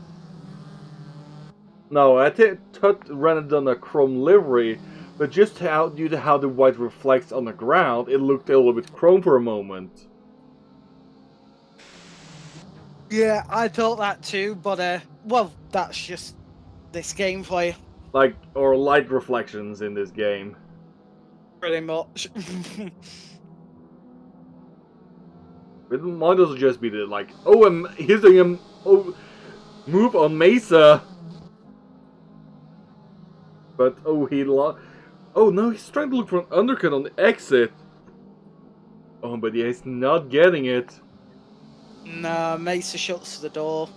no, I thought Ren had done a chrome livery, but just due to how the white reflects on the ground, it looked a little bit chrome for a moment. Yeah, I thought that too, but well, that's just this game for you. Like, or light reflections in this game. Pretty much. It might also just be the, like, oh, he's doing a move on Mesa. But, oh, oh, no, he's trying to look for an undercut on the exit. Oh, but yeah, he's not getting it. Nah, Mesa shuts the door.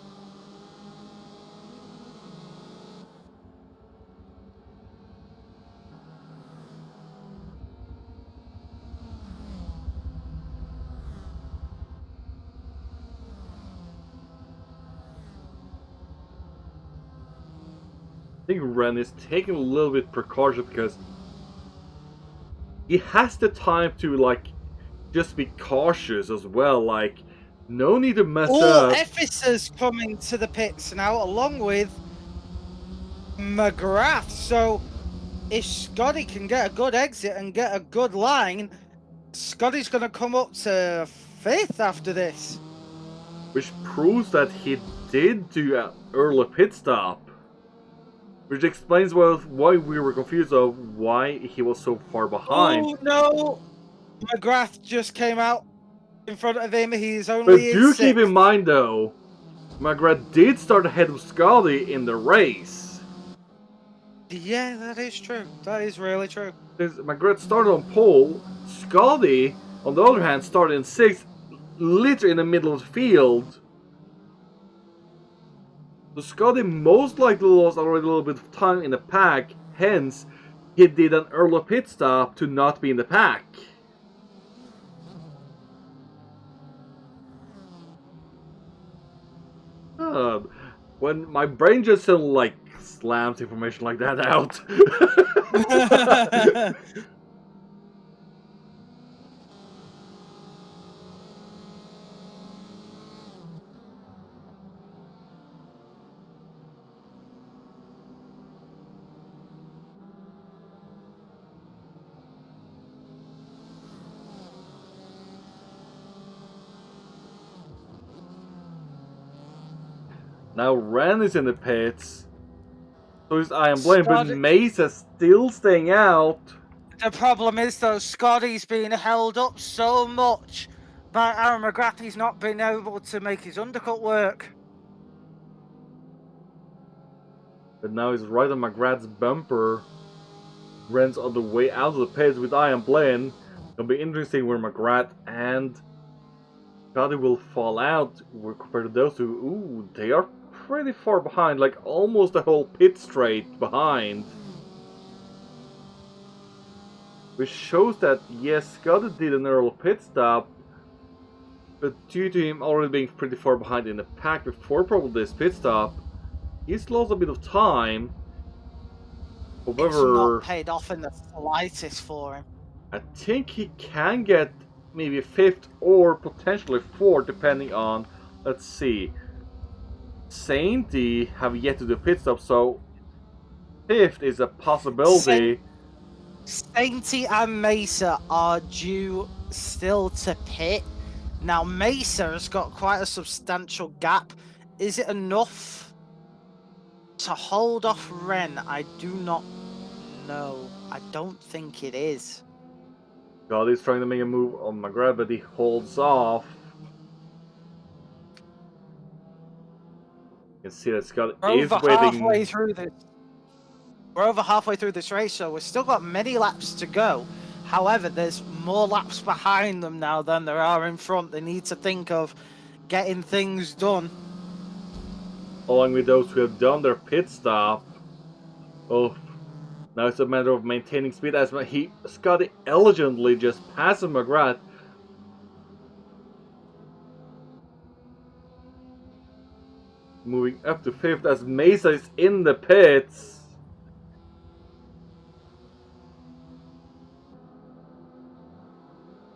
I think Ren is taking a little bit precaution because he has the time to, like, just be cautious as well. Like, no need to mess All up. officers coming to the pits now, along with McGrath. So if Scotty can get a good exit and get a good line, Scotty's going to come up to 5th after this. Which proves that he did do an early pit stop. Which explains why we were confused of why he was so far behind. Oh no! McGrath just came out in front of him. He's only But in do keep 6th. in mind though, McGrath did start ahead of Scotty in the race. Yeah, that is true. That is really true. Since McGrath started on pole, Scotty, on the other hand, started in 6th, literally in the middle of the field. So Scotty most likely lost already a little bit of time in the pack, hence he did an early pit stop to not be in the pack. When my brain just suddenly like slams information like that out. Now Ren is in the pits. So is I am blamed, but Mesa's still staying out. The problem is though, Scotty's being held up so much by Aaron McGrath, he's not been able to make his undercut work. But now he's right on McGrath's bumper. Ren's on the way out of the pits with Ian Blaine. It'll be interesting where McGrath and Scotty will fall out compared to those two. Ooh, they are pretty far behind, like almost a whole pit straight behind. Which shows that, yes, Scotty did an early pit stop, but due to him already being pretty far behind in the pack before probably this pit stop, he's lost a bit of time. However, it's not paid off in the slightest for him. I think he can get maybe 5th or potentially 4th, depending on, let's see. Sainty have yet to do pit stop, so 5th is a possibility. Sainty and Mesa are due still to pit. Now Mesa has got quite a substantial gap. Is it enough to hold off Ren? I do not know. I don't think it is. God is trying to make a move on McGrath, but he holds off. You can see that Scott is waiting. We're over halfway through this race, so we've still got many laps to go. However, there's more laps behind them now than there are in front. They need to think of getting things done. Along with those who have done their pit stop. Oh, now it's a matter of maintaining speed as Scotty elegantly just passes McGrath. moving up to 5th as Mesa is in the pits.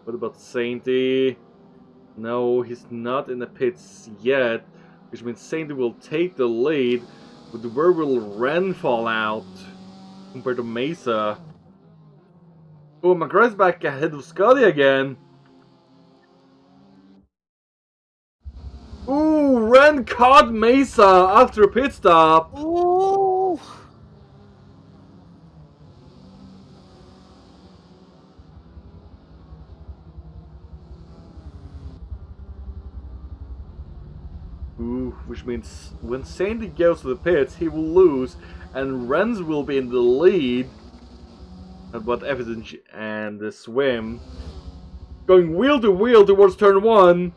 What about Sainty? No, he's not in the pits yet, which means Sainty will take the lead. But where will Ren fall out compared to Mesa? Oh, McGrath's back ahead of Scotty again. Ooh, Ren caught Mesa after a pit stop. Ooh. Ooh, which means when Sandy goes to the pits, he will lose, and Renz will be in the lead. But Evidence and the swim going wheel to wheel towards turn 1.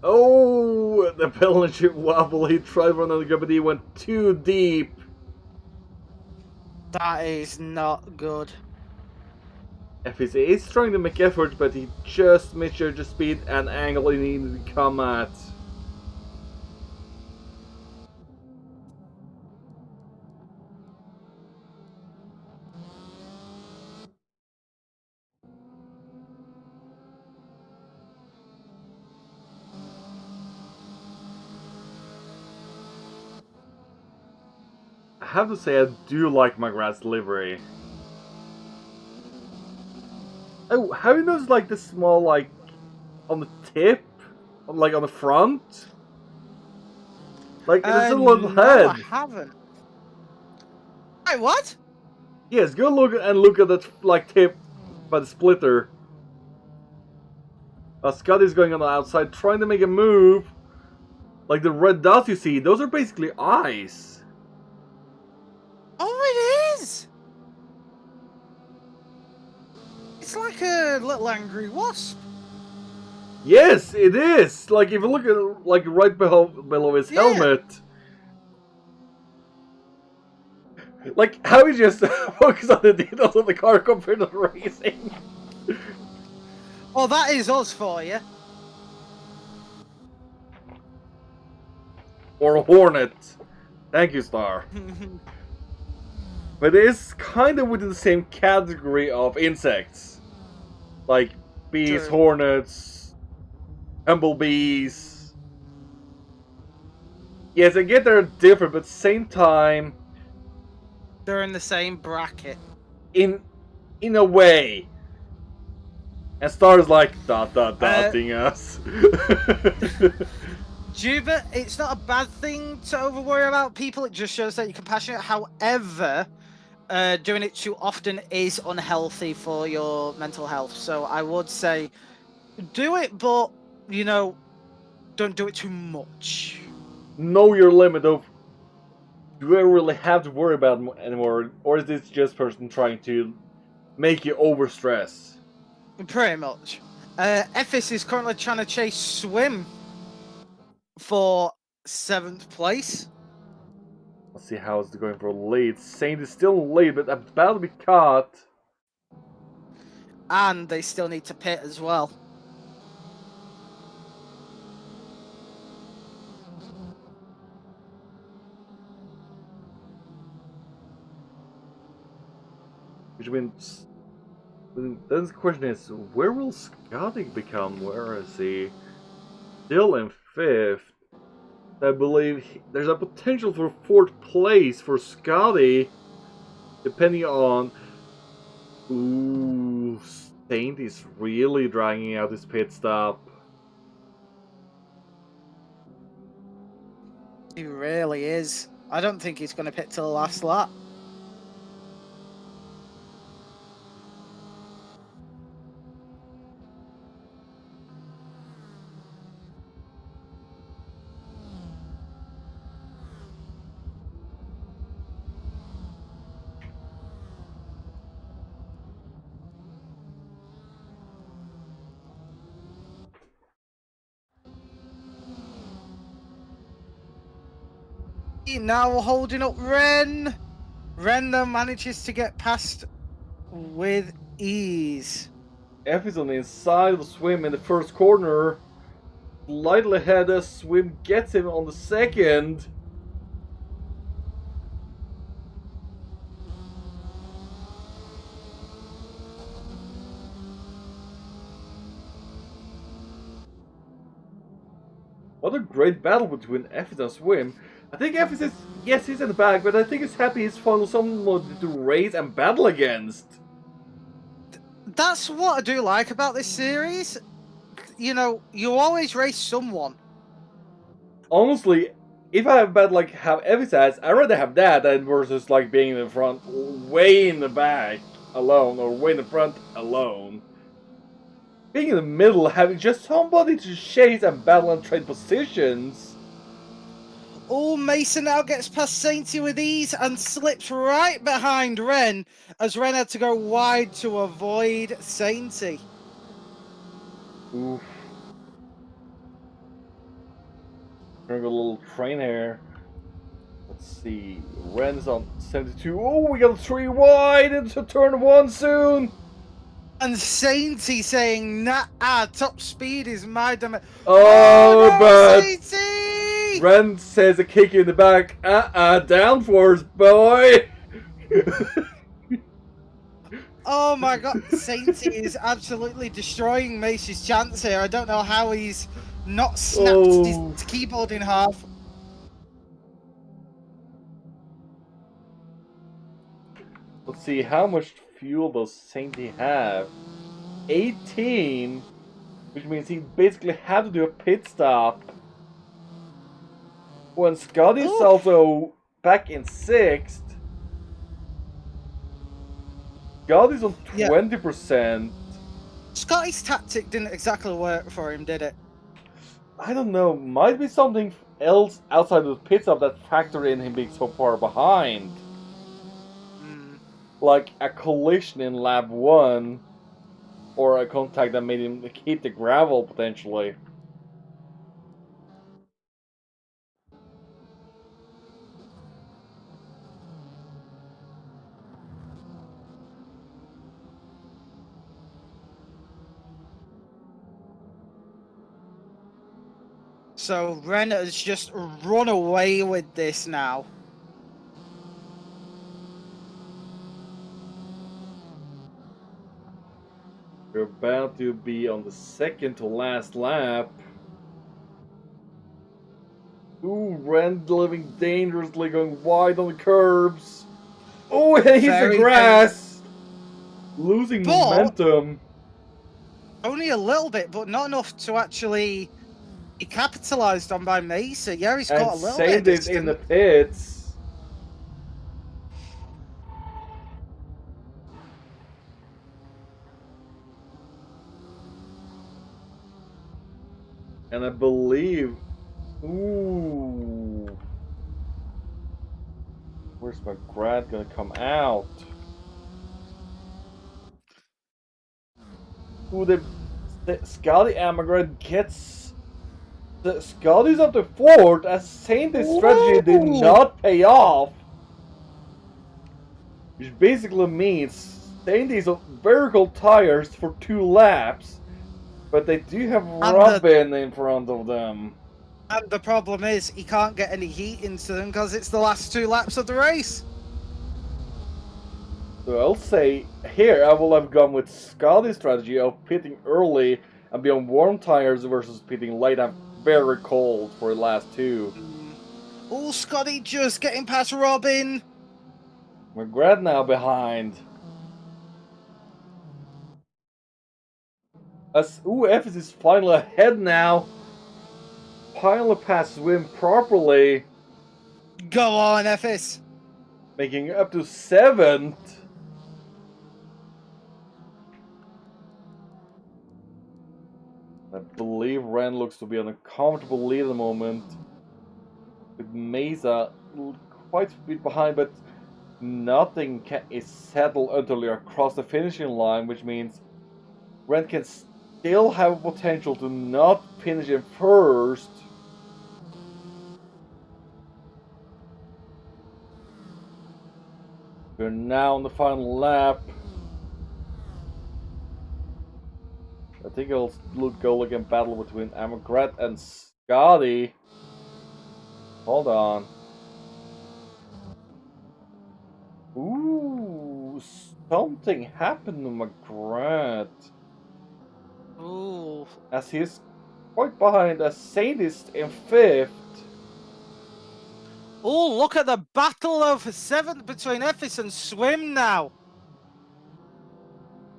Oh, the penalty wobble. He tried one on the but he went too deep. That is not good. FTC is trying to make efforts, but he just misjudged the speed and angle he needed to come at. I have to say I do like McGrath's livery. Oh, have you noticed like the small like on the tip? Like on the front? Like it's a little head. No, I haven't. Wait, what? Yes, go look at that like tip by the splitter. Scotty's going on the outside trying to make a move. Like the red dots you see, those are basically eyes. Oh, it is! It's like a little angry wasp. Yes, it is! Like if you look at like right below his helmet. Like how he just focus on the details of the car compared to the racing. Oh, that is us for you. Or a hornet. Thank you, Star. But it is kind of within the same category of insects. Like bees, True. hornets, bumblebees. Yes, I get they're different, but at the same time... They're in the same bracket. In a way. And Star's like, dotting us. Juba, it's not a bad thing to over worry about people. It just shows that you're compassionate. However, doing it too often is unhealthy for your mental health. So I would say do it, but, you know, don't do it too much. Know your limit of, do I really have to worry about it anymore? Or is this just person trying to make you overstress? Pretty much. Ephes is currently trying to chase Swim for 7th place. Let's see how it's going for lead. Saint is still in lead, but about to be caught. And they still need to pit as well. Which means... Then the question is, where will Scotty become? Where is he? Still in 5th. I believe there's a potential for 4th place for Scotty. Depending on... Ooh, Saint is really dragging out his pit stop. He really is. I don't think he's going to pit till the last lap. Now holding up Ren. Ren though manages to get past with ease. F is on the inside of the swim in the first corner. Slightly ahead as swim gets him on the second. What a great battle between F and swim. I think F is, yes, he's in the back, but I think he's happy he's found someone to race and battle against. That's what I do like about this series. You know, you always race someone. Honestly, if I have a battle like how Evis has, I'd rather have that than versus like being in the front, way in the back alone, or way in the front alone. Being in the middle, having just somebody to chase and battle and trade positions. Oh, Mason now gets past Sainty with ease and slips right behind Ren, as Ren had to go wide to avoid Sainty. Oof. Gonna go a little train here. Let's see. Ren's on 72. Oh, we got a 3 wide into turn 1 soon. And Sainty saying, nah, top speed is my domain. Oh, no, but Sainty! Ren says a kick in the back. Downforce, boy. Oh my god, Sainty is absolutely destroying Mace's chance here. I don't know how he's not snapped his keyboard in half. Let's see, how much fuel does Sainty have? 18, which means he basically had to do a pit stop. When Scotty's also back in 6th. Scotty's on 20%. Scotty's tactic didn't exactly work for him, did it? I don't know, might be something else outside of the pit stop that factored in him being so far behind. Like a collision in lap 1, or a contact that made him hit the gravel potentially. So Ren has just run away with this now. We're about to be on the second to last lap. Ooh, Ren living dangerously, going wide on the curbs. Oh, and he's the grass! Losing momentum. Only a little bit, but not enough to actually be capitalized on by Mesa. Yeah, he's got a little bit of distance. In the pits. And I believe... Ooh... Where's McGrath gonna come out? Ooh, the Scotty and McGrath gets... The Scotty's up to 4th, as saying this strategy did not pay off. Which basically means saying these are very cold tires for 2 laps. But they do have Robin in front of them. And the problem is, he can't get any heat into them because it's the last 2 laps of the race. So I'll say, here I will have gone with Scotty's strategy of pitting early and be on warm tires versus pitting late and very cold for the last 2. Oh, Scotty just getting past Robin. McGrath now behind. As F is finally ahead now. Finally passed Swim properly. Go on, FS. Making it up to 7th. I believe Ren looks to be on a comfortable lead at the moment. With Mesa quite a bit behind, but nothing is settled until you're across the finishing line, which means Ren can still have potential to not finish in first. We're now on the final lap. I think it'll go like a battle between Amagret and Scotty. Hold on. Ooh, something happened to Magrat. Ooh. As he's quite behind a Sadist in 5th. Oh, look at the battle of 7th between Ephes and Swim now.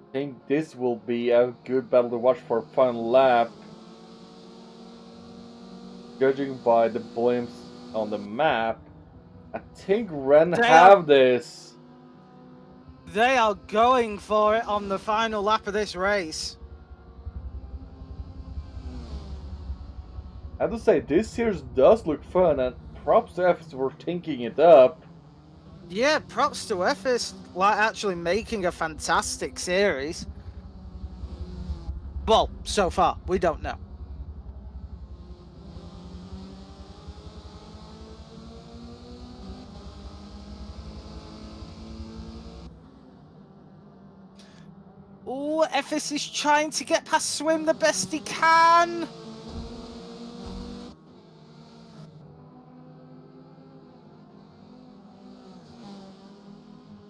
I think this will be a good battle to watch for a final lap. Judging by the blimps on the map, I think Ren have this. They are going for it on the final lap of this race. I have to say, this series does look fun, and props to Ephes for thinking it up. Yeah, props to Ephes, like actually making a fantastic series. Well, so far, we don't know. Oh, Ephes is trying to get past Swim the best he can.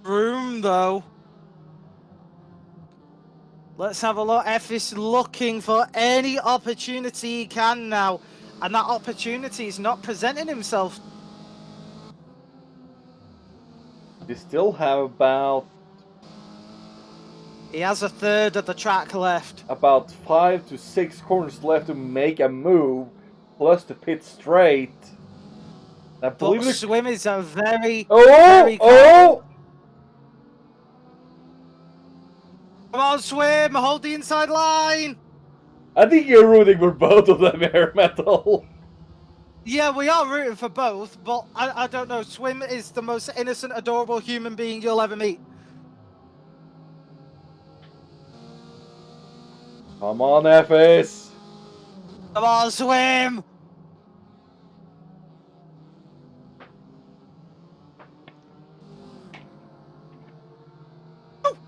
Room though. Let's have a look. Ephes looking for any opportunity he can now. And that opportunity is not presenting himself. They still have about... He has a third of the track left. About 5 to 6 corners left to make a move, plus to pit straight. I believe But Swim is a very, very Come on, Swim, hold the inside line. I think you're rooting for both of them, Air Metal. Yeah, we are rooting for both, but I don't know. Swim is the most innocent, adorable human being you'll ever meet. Come on, Ephes. Come on, Swim.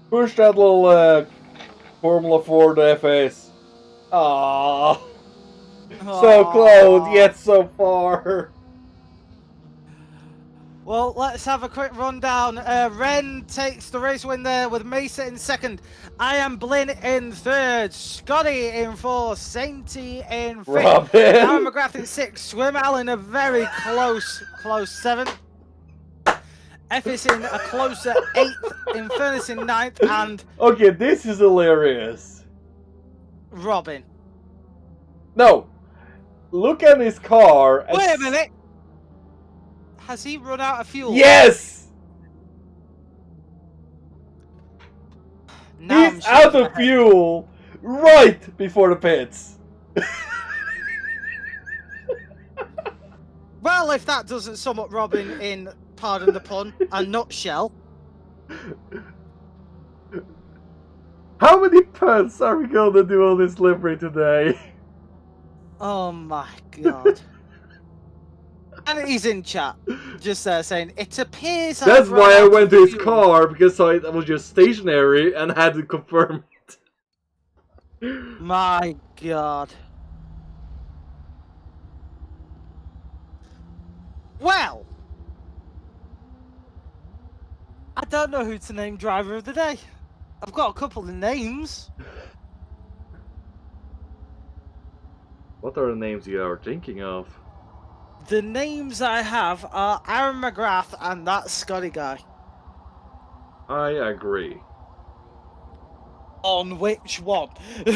Push that little Formula Ford Ephes. Aww. So close, yet so far. Well, let's have a quick rundown. Ren takes the race win there with Mesa in 2nd. I am Blinn in 3rd. Scotty in 4th. Sainty in 5th. Robin. Aaron McGrath in 6th. Swim Allen a very close 7th. Ephes in a closer 8th. Infernus in 9th. And... Okay, this is hilarious. Robin. No. Look at his car. Wait a minute. Has he run out of fuel? Yes! Now he's out of fuel right before the pits. Well, if that doesn't sum up Robin in, pardon the pun, a nutshell. How many puns are we going to do on this livery today? Oh my god. And he's in chat, just saying, it appears That's why I went to his car, because I was just stationary and had to confirm it. My god. Well, I don't know who to name driver of the day. I've got a couple of names. What are the names you are thinking of? The names I have are Aaron McGrath and that Scotty guy. I agree. On which one? I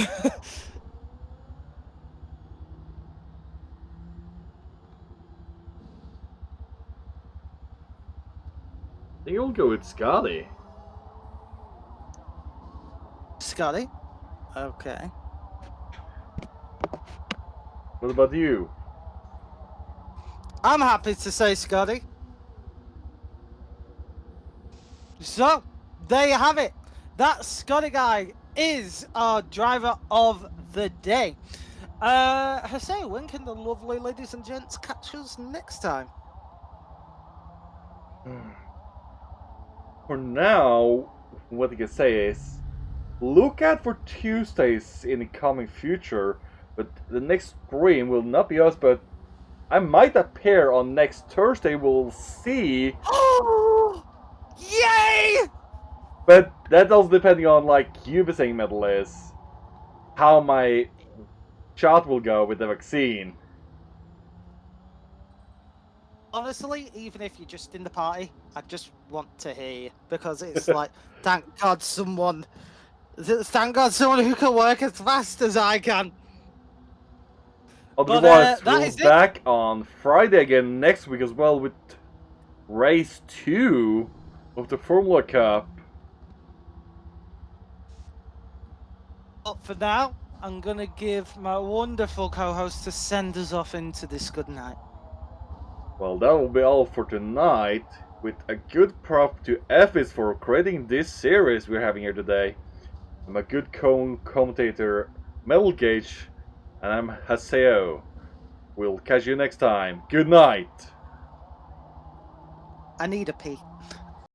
think you'll go with Scotty. Scotty? Okay. What about you? I'm happy to say Scotty. So, there you have it. That Scotty guy is our driver of the day. Jose, when can the lovely ladies and gents catch us next time? For now, what I can say is, look out for Tuesdays in the coming future. But the next stream will not be us, but I might appear on next Thursday. We'll see. Oh! Yay! But that's also depending on like you be saying metal is how my shot will go with the vaccine. Honestly, even if you're just in the party, I just want to hear you because it's like, thank God someone who can work as fast as I can. Otherwise, That we'll is be it. back on Friday again next week as well with race 2 of the Formula Cup. But for now, I'm gonna give my wonderful co-host to send us off into this good night. Well, that will be all for tonight, with a good prop to Effis for creating this series we're having here today. I'm a good commentator, Metal Gage, and I'm Haseo. We'll catch you next time. Good night! I need a pee.